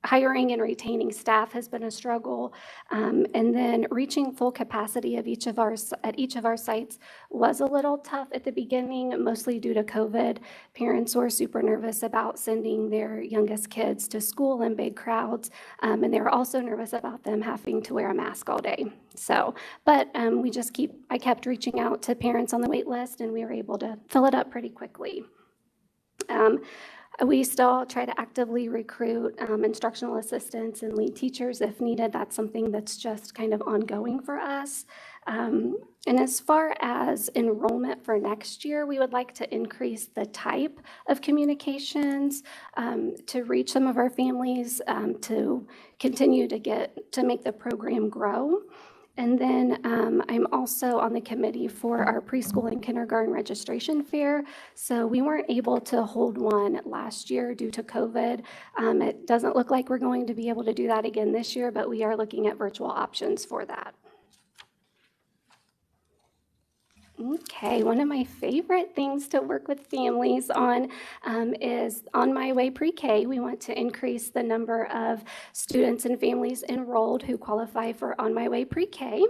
hiring and retaining staff has been a struggle, and then reaching full capacity at each of our sites was a little tough at the beginning, mostly due to COVID. Parents were super nervous about sending their youngest kids to school in big crowds, and they were also nervous about them having to wear a mask all day. So, but I kept reaching out to parents on the wait list, and we were able to fill it up pretty quickly. We still try to actively recruit instructional assistants and lead teachers if needed. That's something that's just kind of ongoing for us. And as far as enrollment for next year, we would like to increase the type of communications to reach some of our families, to continue to make the program grow. And then I'm also on the committee for our preschool and kindergarten registration fair. So we weren't able to hold one last year due to COVID. It doesn't look like we're going to be able to do that again this year, but we are looking at virtual options for that. Okay, one of my favorite things to work with families on is On My Way Pre-K. We want to increase the number of students and families enrolled who qualify for On My Way Pre-K.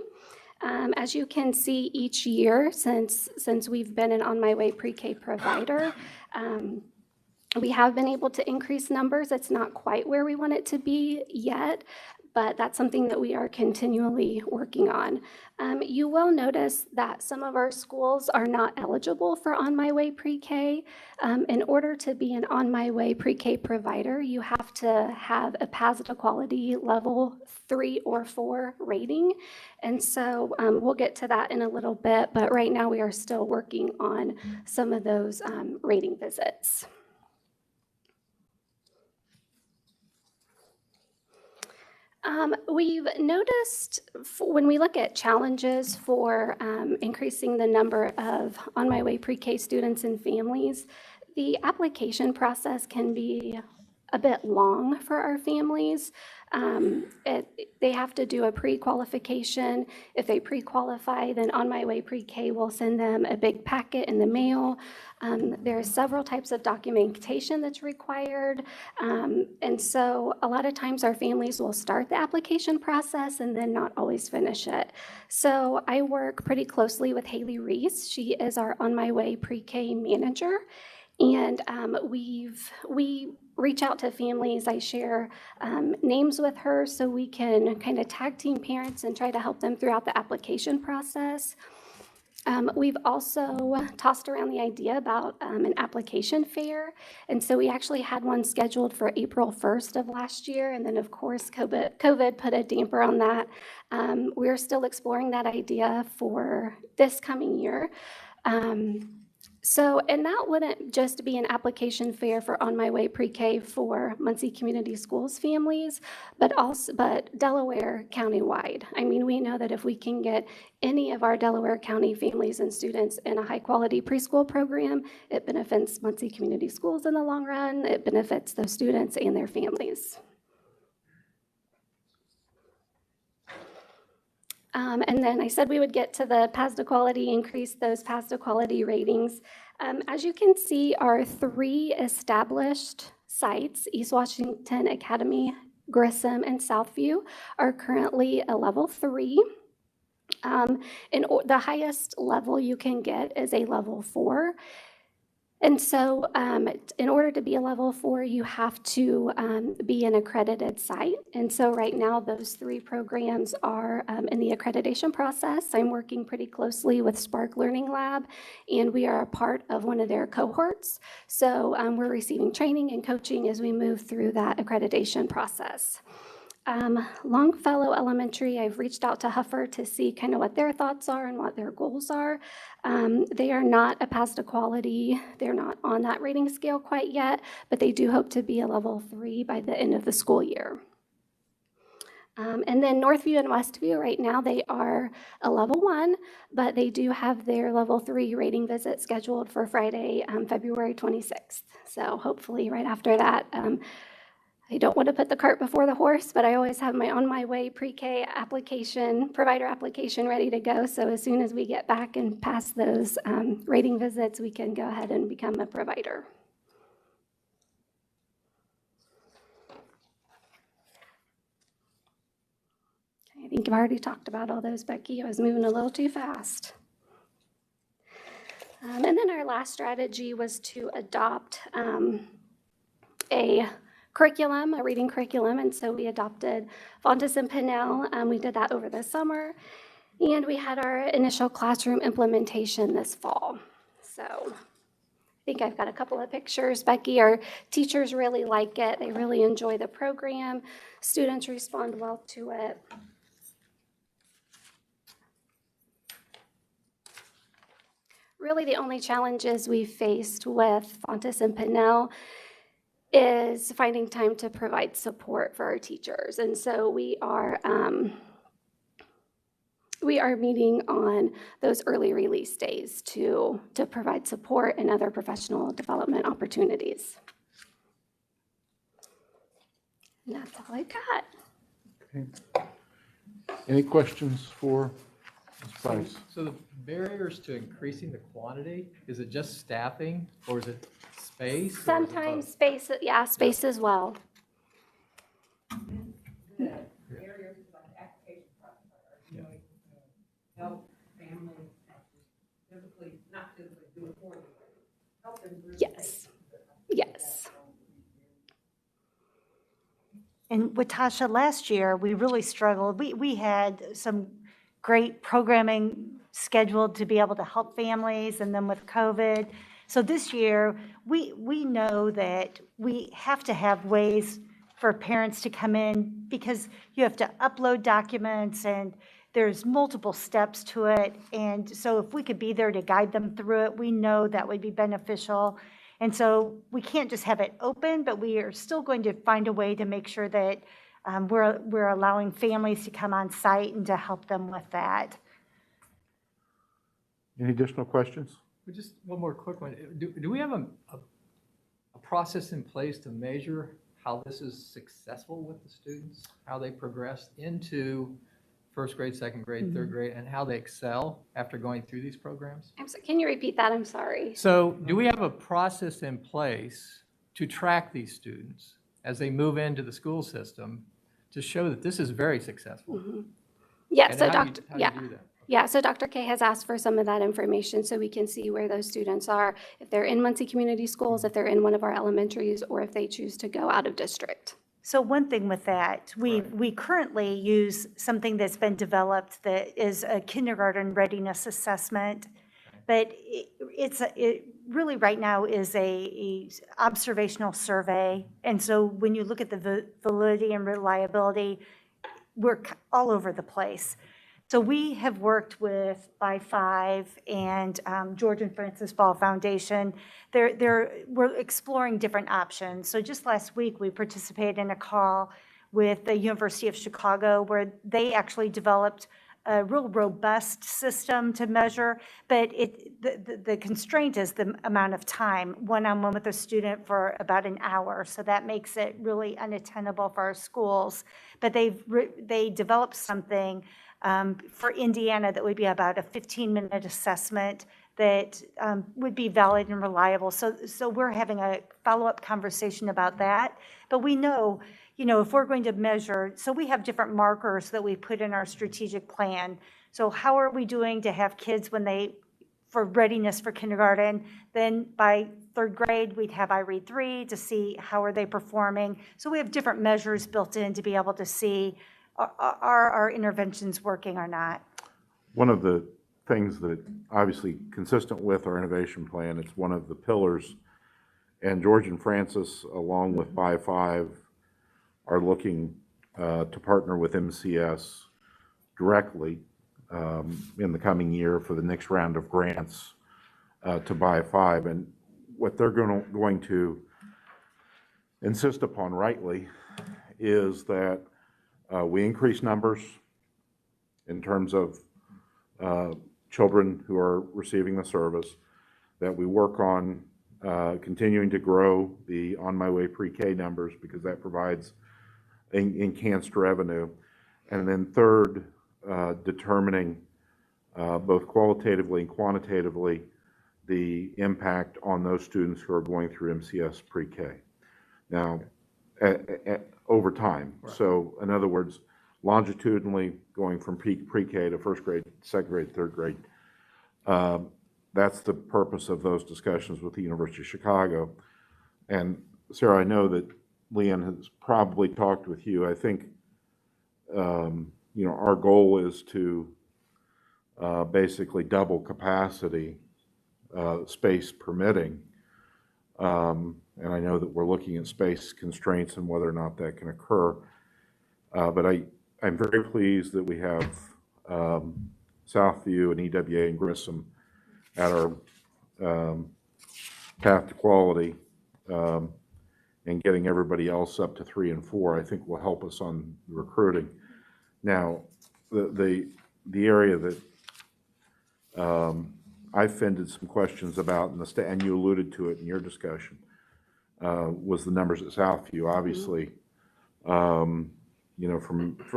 As you can see each year since we've been an On My Way Pre-K provider, we have been able to increase numbers. It's not quite where we want it to be yet, but that's something that we are continually working on. You will notice that some of our schools are not eligible for On My Way Pre-K. In order to be an On My Way Pre-K provider, you have to have a PASDA quality level 3 or 4 rating. And so we'll get to that in a little bit, but right now we are still working on some of those rating visits. We've noticed when we look at challenges for increasing the number of On My Way Pre-K students and families, the application process can be a bit long for our families. They have to do a pre-qualification. If they pre-qualify, then On My Way Pre-K will send them a big packet in the mail. There are several types of documentation that's required. And so a lot of times our families will start the application process and then not always finish it. So I work pretty closely with Haley Reese. She is our On My Way Pre-K manager. And we reach out to families. I share names with her so we can kind of tag team parents and try to help them throughout the application process. We've also tossed around the idea about an application fair. And so we actually had one scheduled for April 1st of last year. And then, of course, COVID put a damper on that. We're still exploring that idea for this coming year. And that wouldn't just be an application fair for On My Way Pre-K for Muncie Community Schools families, but Delaware County-wide. I mean, we know that if we can get any of our Delaware County families and students in a high-quality preschool program, it benefits Muncie Community Schools in the long run. It benefits those students and their families. And then I said we would get to the PASDA quality, increase those PASDA quality ratings. As you can see, our 3 established sites, East Washington Academy, Grissom, and Southview, are currently a level 3. The highest level you can get is a level 4. And so in order to be a level 4, you have to be an accredited site. And so right now, those 3 programs are in the accreditation process. I'm working pretty closely with Spark Learning Lab, and we are a part of one of their cohorts. So we're receiving training and coaching as we move through that accreditation process. Longfellow Elementary, I've reached out to Huffer to see kind of what their thoughts are and what their goals are. They are not a PASDA quality. They're not on that rating scale quite yet, but they do hope to be a level 3 by the end of the school year. And then Northview and Westview, right now they are a level 1, but they do have their level 3 rating visit scheduled for Friday, February 26th. So hopefully right after that, I don't want to put the cart before the horse, but I always have my On My Way Pre-K application, provider application ready to go. So as soon as we get back and pass those rating visits, we can go ahead and become a provider. I think I've already talked about all those, Becky. I was moving a little too fast. And then our last strategy was to adopt a reading curriculum, and so we adopted Fontes and Pinnell. We did that over the summer, and we had our initial classroom implementation this fall. So think I've got a couple of pictures. Becky, our teachers really like it. They really enjoy the program. Students respond well to it. Really, the only challenges we've faced with Fontes and Pinnell is finding time to provide support for our teachers. And so we are meeting on those early release days to provide support and other professional development opportunities. And that's all I got. Okay. Any questions for Ms. Price? So the barriers to increasing the quantity, is it just staffing or is it space? or is it Sometimes both? space, yeah, space as well. The barriers is like the application process, are you going to help families not physically do it for them, help them through the Yes, yes. And with Tasha, last year, we really struggled. We had some great programming scheduled to be able to help families, and then with COVID. So this year, we know that we have to have ways for parents to come in because you have to upload documents and there's multiple steps to it. And so if we could be there to guide them through it, we know that would be beneficial. And so we can't just have it open, but we are still going to find a way to make sure that we're allowing families to come on site and to help them with that. Any additional questions? Well, just one more quick one. Do we have a process in place to measure how this is successful with the students, how they progress into first grade, second grade, third grade, and how they excel after going through these programs? I'm sorry, can you repeat that? I'm sorry. So do we have a process in place to track these students as they move into the school system to show that this is very successful? Yeah, And so how do you- Dr. how do you do that? Yeah, so Dr. K has asked for some of that information so we can see where those students are, if they're in Muncie Community Schools, if they're in one of our elementaries, or if they choose to go out of district. So one thing with that, we currently use something that's been developed that is a kindergarten readiness assessment. But it really right now is a observational survey. And so when you look at the validity and reliability, we're all over the place. So we have worked with By Five and George and Francis Ball Foundation. We're exploring different options. So just last week, we participated in a call with the University of Chicago where they actually developed a real robust system to measure, but the constraint is the amount of time, one-on-one with a student for about an hour. So that makes it really unattainable for our schools. But they developed something for Indiana that would be about a 15-minute assessment that would be valid and reliable. So we're having a follow-up conversation about that. But we know, if we're going to measure, so we have different markers that we put in our strategic plan. So how are we doing to have kids for readiness for kindergarten? Then by third grade, we'd have I Read 3 to see how are they performing. So we have different measures built in to be able to see are our interventions working or not. One of the things that obviously consistent with our innovation plan, it's one of the pillars, and George and Francis, along with By Five, are looking to partner with MCS directly in the coming year for the next round of grants to By Five. And what they're going to insist upon rightly is that we increase numbers in terms of children who are receiving the service, that we work on continuing to grow the On My Way pre-K numbers because that provides enhanced revenue. And then third, determining both qualitatively and quantitatively the impact on those students who are going through MCS pre-K. Now, over time. Right. So in other words, longitudinally going from pre-K to first grade, second grade, third grade. That's the purpose of those discussions with the University of Chicago. And Sarah, I know that Leanne has probably talked with you. I think, our goal is to basically double capacity, space permitting, And I know that we're looking at space constraints and whether or not that can occur. But I'm very pleased that we have Southview and EWA and Grissom at our path to quality, and getting everybody else up to 3 and 4, I think will help us on the recruiting. Now, the area that I've fended some questions about, and you alluded to it in your discussion, was the numbers at Southview. Obviously, from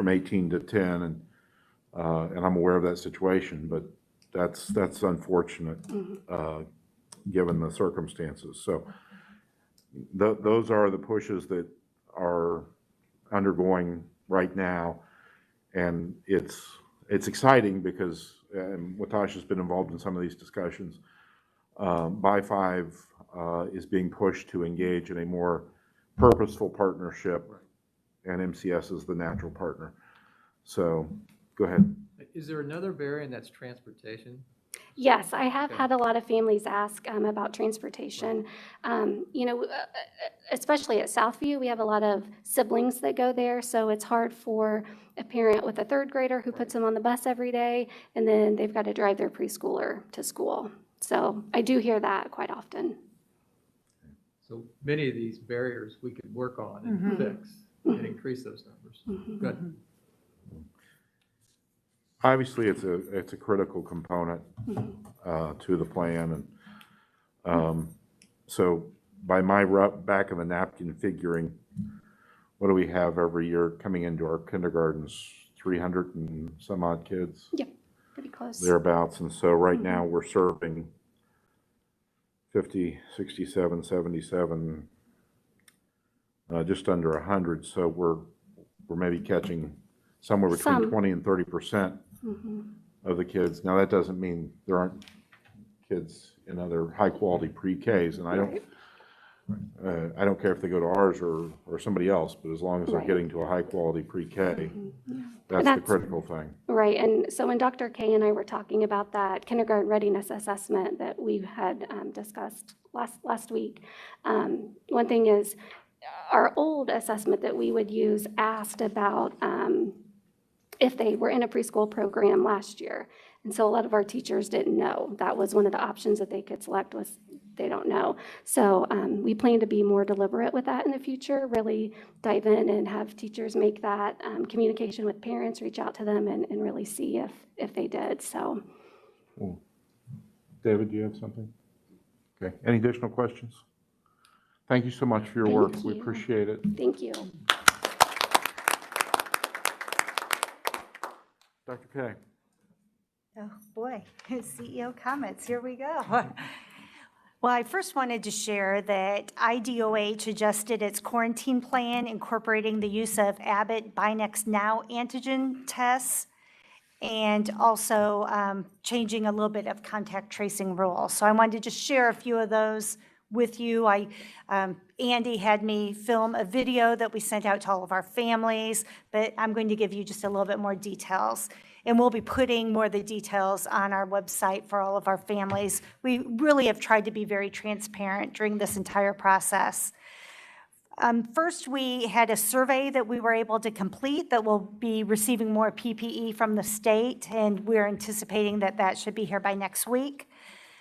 18 to 10, and I'm aware of that situation, but that's unfortunate given the circumstances. So those are the pushes that are undergoing right now, and it's exciting because Watasha's been involved in some of these discussions. By 5 is being pushed to engage in a more purposeful partnership, and MCS is the natural partner. So go ahead. Is there another variant that's transportation? Yes, I have had a lot of families ask about transportation. Especially at Southview, we have a lot of siblings that go there, so it's hard for a parent with a 3rd grader who puts them on the bus every day, and then they've got to drive their preschooler to school. So I do hear that quite often. So many of these barriers we could work on and fix and increase those numbers. Good. Obviously, it's a critical component to the plan, and so by my back of the napkin figuring, what do we have every year coming into our kindergartens? 300 and some odd kids. Yep, pretty close. Thereabouts, and so right now we're serving 50, 67, 77, just under 100. So we're maybe catching somewhere between 20 and 30% of the kids. Now, that doesn't mean there aren't kids in other high-quality pre-Ks, and I don't care if they go to ours or somebody else, but as long as they're getting to a high-quality pre-K, that's the critical thing. Right, and so when Dr. K and I were talking about that kindergarten readiness assessment that we had discussed last week, one thing is our old assessment that we would use asked about if they were in a preschool program last year. And so a lot of our teachers didn't know. That was one of the options that they could select, was they don't know. So we plan to be more deliberate with that in the future, really dive in and have teachers make that communication with parents, reach out to them and really see if they did, so. Cool. David, do you have something? Okay, any additional questions? Thank you so much for your work. We appreciate it. Thank you. Dr. K. Oh, boy, CEO comments, here we go. Well, I first wanted to share that IDOH adjusted its quarantine plan, incorporating the use of Abbott Binax Now antigen tests, and also changing a little bit of contact tracing rules. So I wanted to just share a few of those with you. Andy had me film a video that we sent out to all of our families, but I'm going to give you just a little bit more details. And we'll be putting more of the details on our website for all of our families. We really have tried to be very transparent during this entire process. First, we had a survey that we were able to complete that will be receiving more PPE from the state, and we're anticipating that that should be here by next week.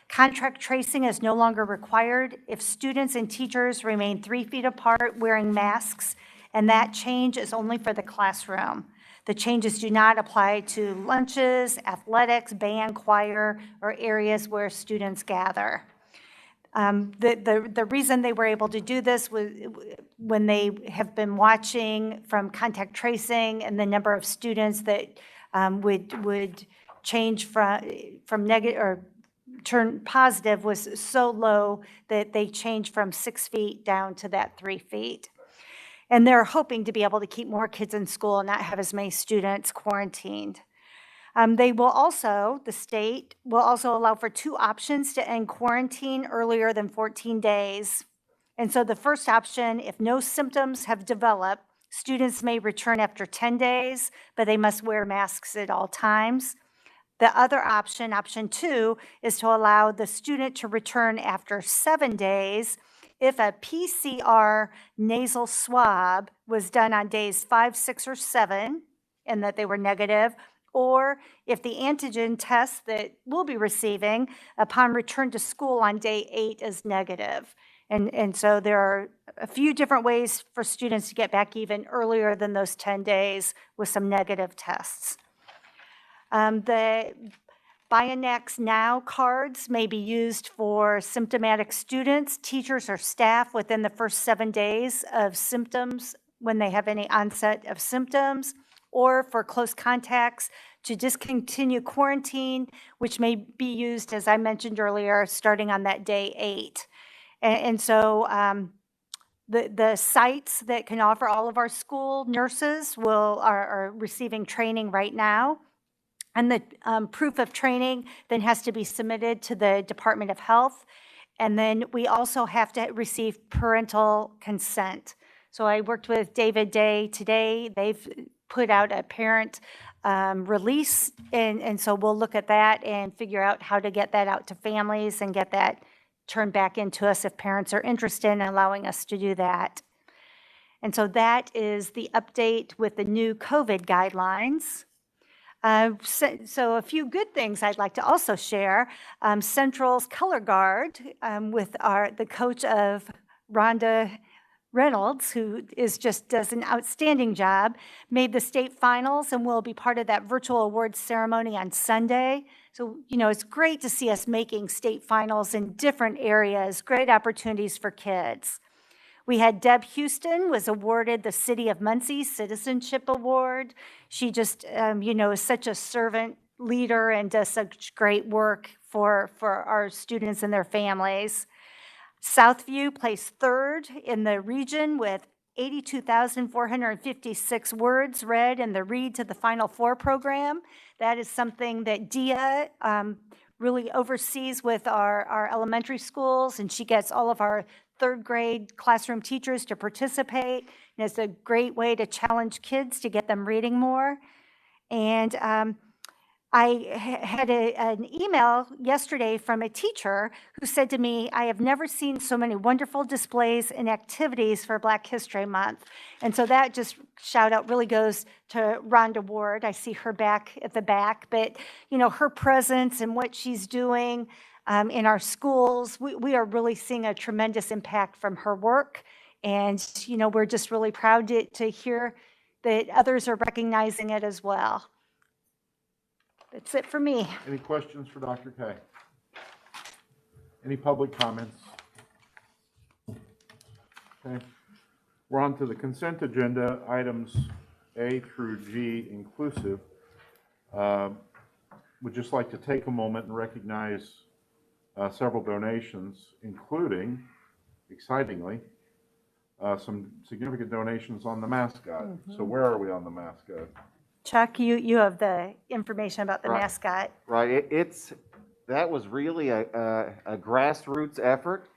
Contact tracing is no longer required if students and teachers remain 3 feet apart wearing masks, and that change is only for the classroom. The changes do not apply to lunches, athletics, band, choir, or areas where students gather. The reason they were able to do this was when they have been watching from contact tracing and the number of students that would change from negative or turn positive was so low that they changed from 6 feet down to that 3 feet. And they're hoping to be able to keep more kids in school and not have as many students quarantined. The state will also allow for 2 options to end quarantine earlier than 14 days. And so the first option, if no symptoms have developed, students may return after 10 days, but they must wear masks at all times. The other option, option 2, is to allow the student to return after 7 days if a PCR nasal swab was done on days 5, 6, or 7, and that they were negative, or if the antigen test that we'll be receiving upon return to school on day 8 is negative. And so there are a few different ways for students to get back even earlier than those 10 days with some negative tests. The Bionex Now cards may be used for symptomatic students, teachers, or staff within the first 7 days of symptoms when they have any onset of symptoms, or for close contacts to discontinue quarantine, which may be used, as I mentioned earlier, starting on that day 8. And so the sites that can offer all of our school nurses are receiving training right now. And the proof of training then has to be submitted to the Department of Health. And then we also have to receive parental consent. So I worked with David Day today. They've put out a parent release. And so we'll look at that and figure out how to get that out to families and get that turned back into us if parents are interested in allowing us to do that. And so that is the update with the new COVID guidelines. So a few good things I'd like to also share. Central's color guard with the coach of Rhonda Reynolds, who does an outstanding job, made the state finals and will be part of that virtual awards ceremony on Sunday. So, it's great to see us making state finals in different areas, great opportunities for kids. We had Deb Houston was awarded the City of Muncie Citizenship Award. She just, is such a servant leader and does such great work for our students and their families. Southview placed 3rd in the region with 82,456 words read in the Read to the Final Four program. That is something that Dia really oversees with our elementary schools, and she gets all of our 3rd grade classroom teachers to participate. And it's a great way to challenge kids to get them reading more. And I had an email yesterday from a teacher who said to me, I have never seen so many wonderful displays and activities for Black History Month. And so that just shout out really goes to Rhonda Ward. I see her back at the back, but her presence and what she's doing in our schools, we are really seeing a tremendous impact from her work. And, we're just really proud to hear that others are recognizing it as well. That's it for me. Any questions for Dr. K? Any public comments? Okay. We're on to the consent agenda, items A through G inclusive. Would just like to take a moment and recognize several donations, including, excitingly, some significant donations on the mascot. So where are we on the mascot? Chuck, you have the information about the mascot. Right, that was really a grassroots effort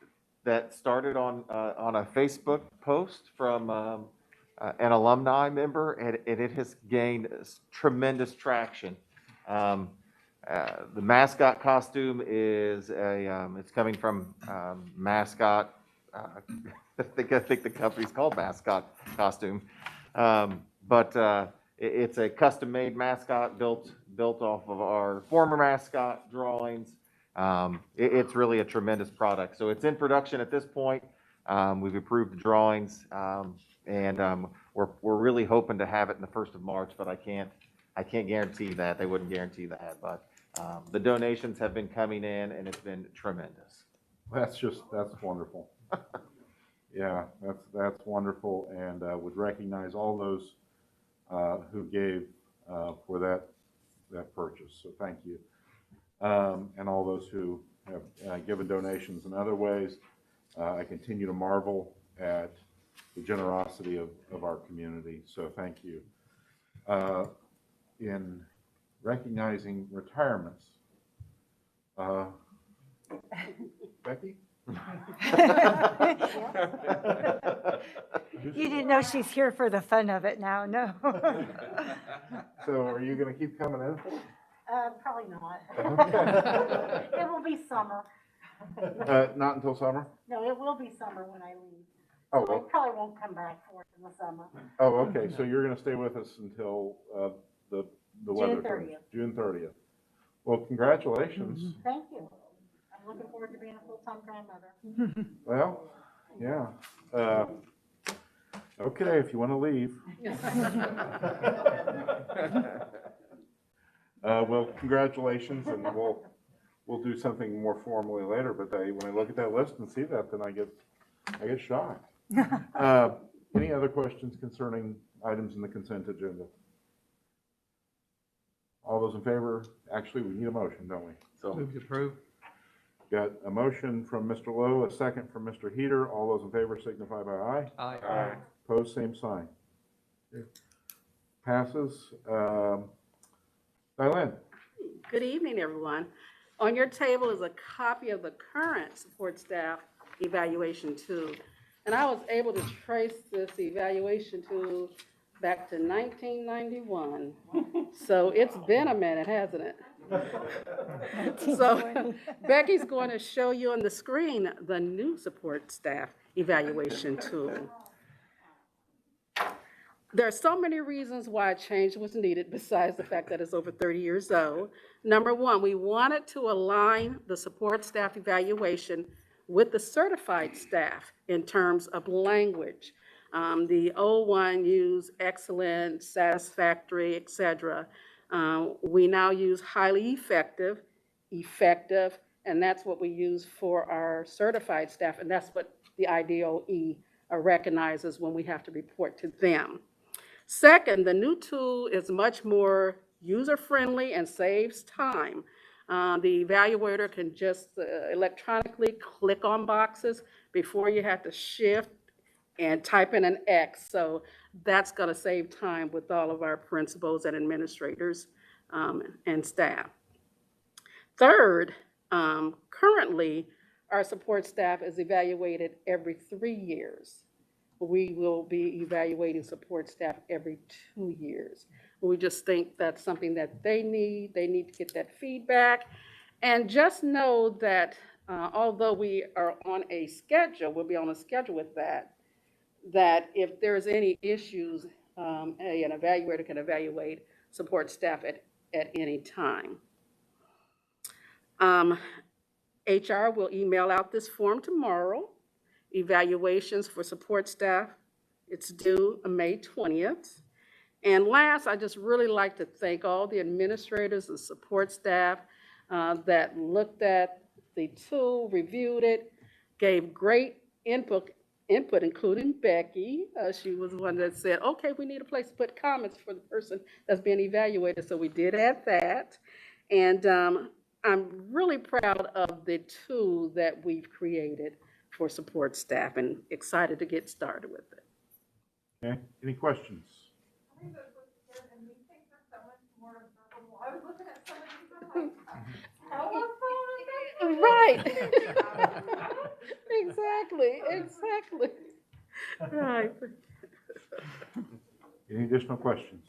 that started on a Facebook post from an alumni member, and it has gained tremendous traction. The mascot costume is it's coming from Mascot. I think the company's called Mascot Costume, but it's a custom-made mascot built off of our former mascot drawings. It's really a tremendous product. So it's in production at this point. We've approved the drawings, and we're really hoping to have it in the 1st of March, but I can't guarantee that. They wouldn't guarantee that, but the donations have been coming in, and it's been tremendous. That's wonderful. Yeah, that's wonderful, and would recognize all those who gave for that purchase. So thank you, and all those who have given donations in other ways. I continue to marvel at the generosity of our community. So thank you. In recognizing retirements, Becky? You didn't know she's here for the fun of it now, no. So are you going to keep coming in? Probably not. Okay. It will be summer. Not until summer? No, it will be summer when I leave. Oh, So I well, probably won't come back for it in the summer. oh, okay, so you're gonna stay with us until, the weather June turns? 30th. June 30th. Well, congratulations. Thank you. I'm looking forward to being a full-time grandmother. Well, yeah. Okay, if you wanna leave. Well, congratulations, and we'll do something more formally later, but when I look at that list and see that, then I get shocked. Any other questions concerning items in the consent agenda? All those in favor, actually, we need a motion, don't we? So Move to approve. got a motion from Mr. Lowe, a second from Mr. Heater. All those in favor signify by aye. Aye. Opposed, same sign. Passes. Dylan? Good evening, everyone. On your table is a copy of the current support staff evaluation tool. And I was able to trace this evaluation tool back to 1991. So it's been a minute, hasn't it? So Becky's going to show you on the screen the new support staff evaluation tool. There are so many reasons why a change was needed besides the fact that it's over 30 years old. Number one, we wanted to align the support staff evaluation with the certified staff in terms of language. The old one used excellent, satisfactory, etc. We now use highly effective, and that's what we use for our certified staff, and that's what the IDOE recognizes when we have to report to them. Second, the new tool is much more user-friendly and saves time. The evaluator can just electronically click on boxes before you have to shift and type in an X. So that's going to save time with all of our principals and administrators and staff. Third, currently, our support staff is evaluated every 3 years. We will be evaluating support staff every 2 years. We just think that's something that they need. They need to get that feedback. And just know that although we are on a schedule, we'll be on a schedule with that if there's any issues, an evaluator can evaluate support staff at any time. HR will email out this form tomorrow. Evaluations for support staff, it's due May 20th. And last, I just really like to thank all the administrators and support staff that looked at the tool, reviewed it, gave great input, including Becky. She was one that said, okay, we need a place to put comments for the person that's being evaluated. So we did add that. And I'm really proud of the tool that we've created for support staff and excited to get started with it. Okay, any questions? Right. Exactly. Right. Any additional questions?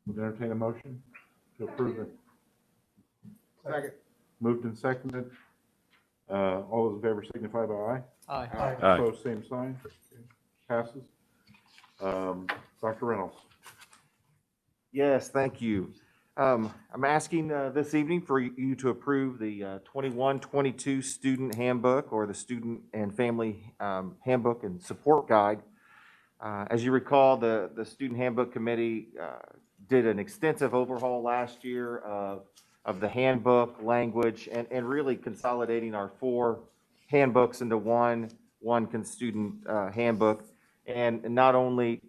Would entertain a motion to approve it? Second. Moved and seconded. All those in favor signify by aye. Aye. Opposed, same sign. Passes. Dr. Reynolds. Yes, thank you. I'm asking this evening for you to approve the 21-22 student handbook, or the student and family handbook and support guide. As you recall, the student handbook committee did an extensive overhaul last year of the handbook language and really consolidating our 4 handbooks into one student handbook. And not only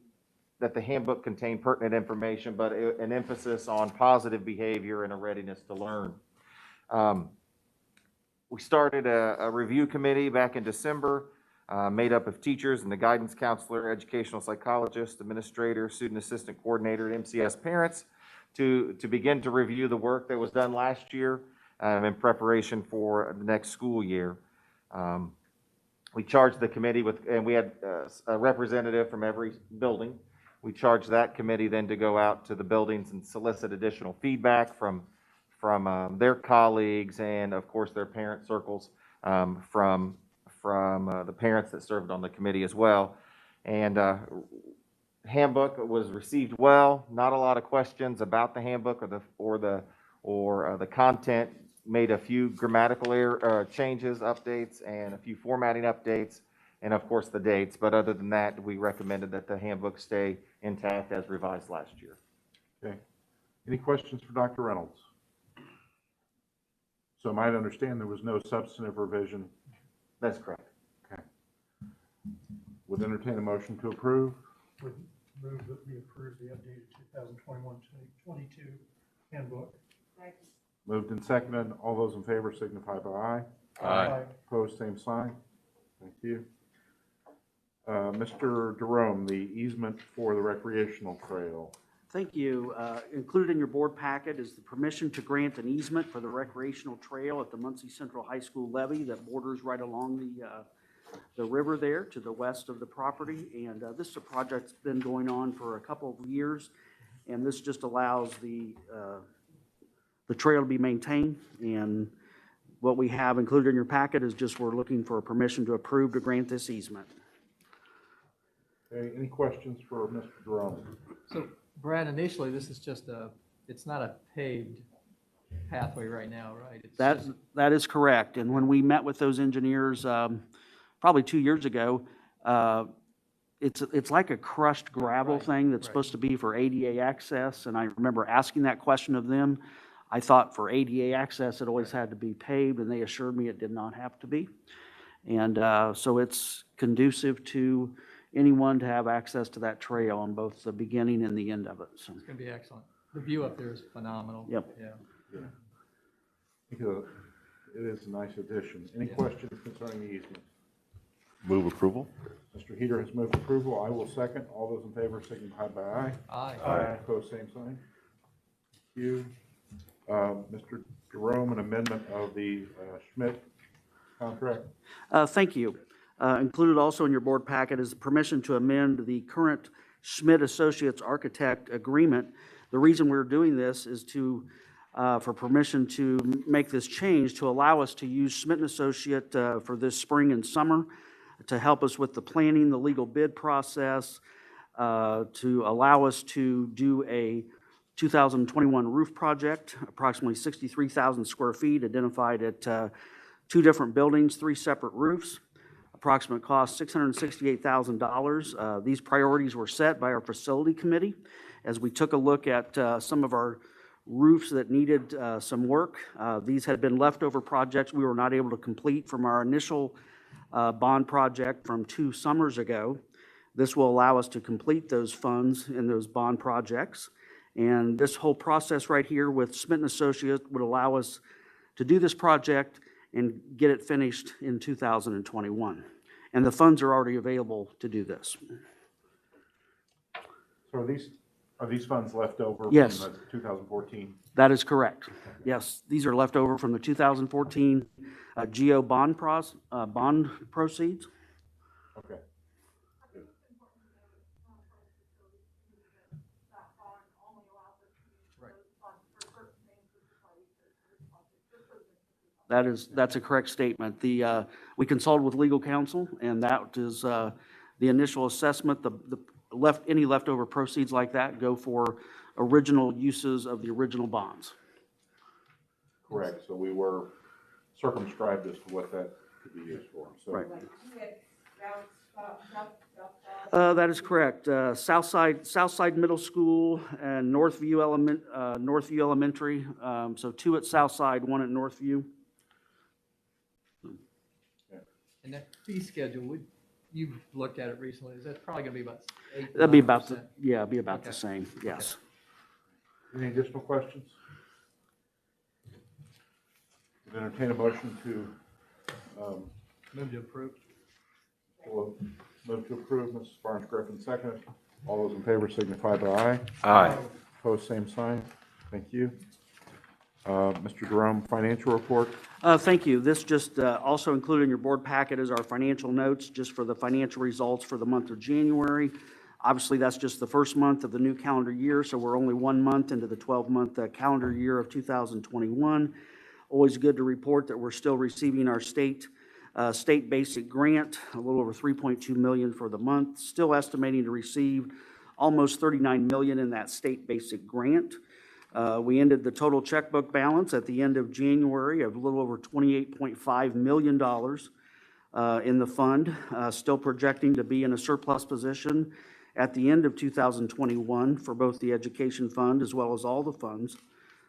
that the handbook contained pertinent information, but an emphasis on positive behavior and a readiness to learn. We started a review committee back in December, made up of teachers and the guidance counselor, educational psychologist, administrator, student assistant coordinator, and MCS parents to begin to review the work that was done last year in preparation for the next school year. We charged the committee and we had a representative from every building. We charged that committee then to go out to the buildings and solicit additional feedback from their colleagues and, of course, their parent circles, from the parents that served on the committee as well. And handbook was received well. Not a lot of questions about the handbook or the content. Made a few grammatical error changes, updates, and a few formatting updates, and of course the dates. But other than that, we recommended that the handbook stay intact as revised last year. Okay. Any questions for Dr. Reynolds? So I might understand there was no substantive revision. That's correct. Okay. Would entertain a motion to approve. Would move that we approve the updated 2021-22 handbook. Moved and seconded. All those in favor signify by aye. Aye. Opposed, same sign. Thank you. Mr. Jerome, the easement for the recreational trail. Thank you. Included in your board packet is the permission to grant an easement for the recreational trail at the Muncie Central High School levee that borders right along the river there to the west of the property. And this is a project that's been going on for a couple of years, and this just allows the trail to be maintained. And what we have included in your packet is just we're looking for a permission to approve to grant this easement. Okay, any questions for Mr. Jerome? So Brad, initially, this is just it's not a paved pathway right now, right? It's That is correct. And when we met with those engineers, probably 2 years ago, it's like a crushed gravel thing that's supposed to be for ADA access. And I remember asking that question of them. I thought for ADA access, it always had to be paved, and they assured me it did not have to be. And so it's conducive to anyone to have access to that trail on both the beginning and the end of it. So going to be excellent. The view up there is phenomenal. Yep. Yeah. I think it is a nice addition. Any questions concerning the easement? Move approval. Mr. Heater has moved approval. I will second. All those in favor signify by aye. Aye. Aye. Opposed, same sign. Thank you. Mr. Jerome, an amendment of the Schmidt contract. Thank you. Included also in your board packet is permission to amend the current Schmidt Associates Architect Agreement. The reason we're doing this is for permission to make this change to allow us to use Schmidt & Associate for this spring and summer to help us with the planning, the legal bid process, to allow us to do a 2021 roof project, approximately 63,000 square feet, identified at 2 different buildings, 3 separate roofs. Approximate cost $668,000. These priorities were set by our facility committee as we took a look at some of our roofs that needed some work. These had been leftover projects we were not able to complete from our initial bond project from 2 summers ago. This will allow us to complete those funds in those bond projects. And this whole process right here with Schmidt & Associates would allow us to do this project and get it finished in 2021. And the funds are already available to do this. So are these funds left over Yes. from the 2014? That is correct. Yes, these are left over from the 2014 GO bond proceeds. Okay. That's a correct statement. We consulted with legal counsel, and that is the initial assessment. Any leftover proceeds like that go for original uses of the original bonds. Correct. So we were circumscribed as to what that could be used for. So. Right. That is correct. Southside Middle School and Northview Elementary. So 2 at Southside, 1 at Northview. And that fee schedule, you've looked at it recently. Is that probably going to be about 8%? That'd be about the Okay. same. Yes. Any additional questions? Would entertain a motion to Move to approve. we'll move to approve. Mrs. Barnes Griffin, second. All those in favor signify by aye. Aye. Opposed, same sign. Thank you. Mr. Jerome, financial report. Thank you. This just also included in your board packet is our financial notes just for the financial results for the month of January. Obviously, that's just the first month of the new calendar year, so we're only 1 month into the 12-month calendar year of 2021. Always good to report that we're still receiving our state basic grant, a little over $3.2 million for the month. Still estimating to receive almost $39 million in that state basic grant. We ended the total checkbook balance at the end of January of a little over $28.5 million in the fund. Still projecting to be in a surplus position at the end of 2021 for both the education fund as well as all the funds.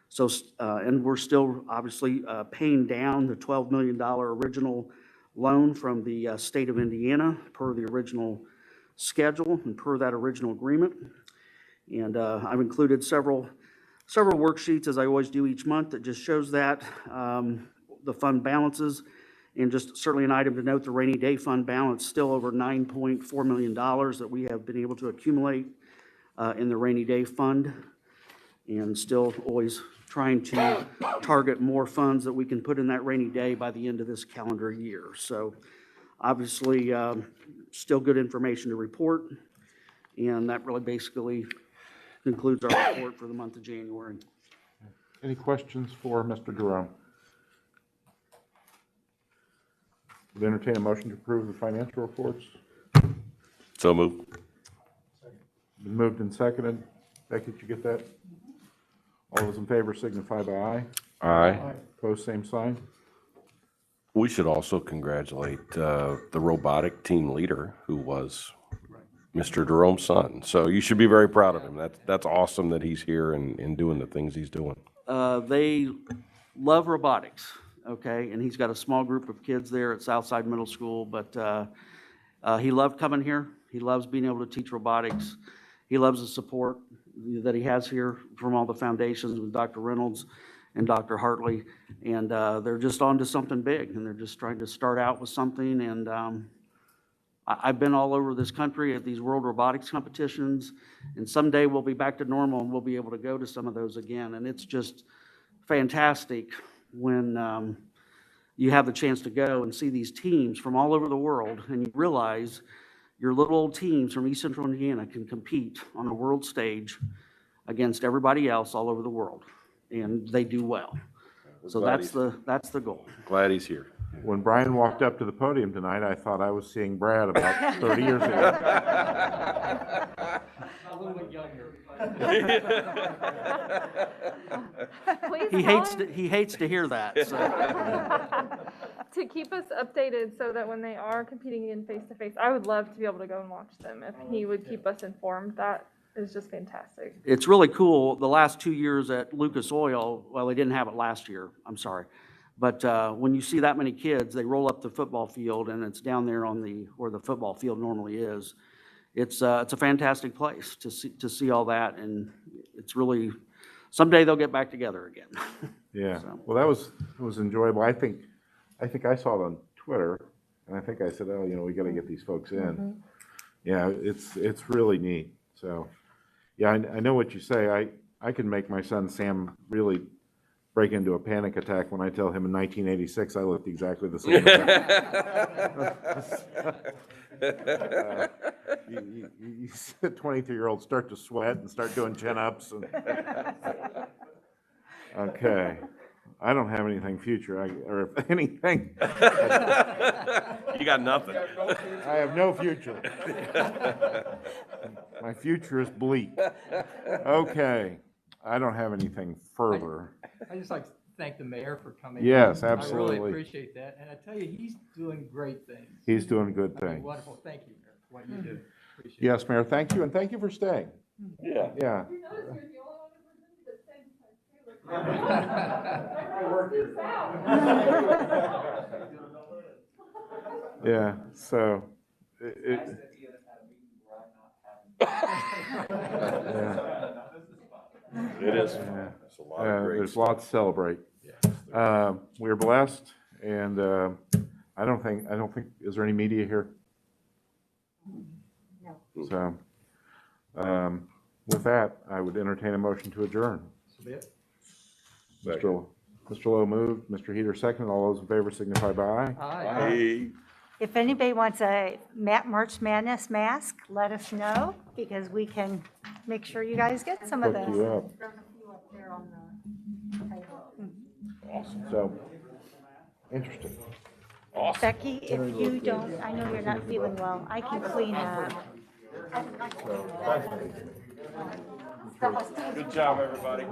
So, and we're still obviously paying down the $12 million original loan from the state of Indiana per the original schedule and per that original agreement. And I've included several worksheets, as I always do each month, that just shows that, the fund balances. And just certainly an item to note, the rainy day fund balance still over $9.4 million that we have been able to accumulate in the rainy day fund. And still always trying to target more funds that we can put in that rainy day by the end of this calendar year. So obviously, still good information to report. And that really basically concludes our report for the month of January. Any questions for Mr. Jerome? Would entertain a motion to approve the financial reports. So moved. Been moved and seconded. Becky, did you get that? All those in favor signify by aye. Aye. Opposed, same sign. We should also congratulate the robotic team leader, who was Mr. Jerome's son. So you should be very proud of him. That's awesome that he's here and doing the things he's doing. They love robotics, okay? And he's got a small group of kids there at Southside Middle School, but he loved coming here. He loves being able to teach robotics. He loves the support that he has here from all the foundations with Dr. Reynolds and Dr. Hartley. And they're just on to something big, and they're just trying to start out with something. And I've been all over this country at these World Robotics competitions, and someday we'll be back to normal and we'll be able to go to some of those again. And it's just fantastic when you have the chance to go and see these teams from all over the world, and you realize your little old teams from East Central Indiana can compete on a world stage against everybody else all over the world, and they do well. So that's the goal. Glad he's here. When Brian walked up to the podium tonight, I thought I was seeing Brad about 30 years ago. A little bit younger. He hates to hear that. So. To keep us updated so that when they are competing in face-to-face, I would love to be able to go and watch them. If he would keep us informed, that is just fantastic. It's really cool. The last 2 years at Lucas Oil, well, they didn't have it last year, I'm sorry. But when you see that many kids, they roll up the football field, and it's down there on where the football field normally is. It's a fantastic place to see all that, and it's really, someday they'll get back together again. Yeah, So. well, it was enjoyable. I think I saw it on Twitter, and I think I said, oh, we got to get these folks in. Mm-hmm. Yeah, it's really neat. So, yeah, I know what you say. I can make my son Sam really break into a panic attack when I tell him in 1986 I looked exactly the same. You 23-year-olds start to sweat and start doing chin-ups. Okay. I don't have anything future, or if anything. You got nothing. I have no future. My future is bleak. Okay. I don't have anything further. I just like to thank the mayor for coming. Yes, I absolutely. really appreciate that. And I tell you, he's doing great things. He's doing good I mean, things. wonderful. Thank you, Mayor, for what you do. Appreciate it. Yes, Mayor, thank you, and thank you for staying. Yeah. Yeah. Yeah, so yeah. It is. Yeah. It's a lot of great There's stuff. lots to celebrate. We're blessed, and I don't think, is there any media here? No. So, with that, I would entertain a motion to adjourn. So be it. Mr. Lowe moved, Mr. Heater seconded. All those in favor signify by aye. Aye. If anybody wants a March Madness mask, let us know. because we can make sure you guys get some of Hook this. you up. There's a few up there on the table. Awesome. So, interesting. Becky, if you don't, I know you're not feeling well, I can clean up. Good job, everybody.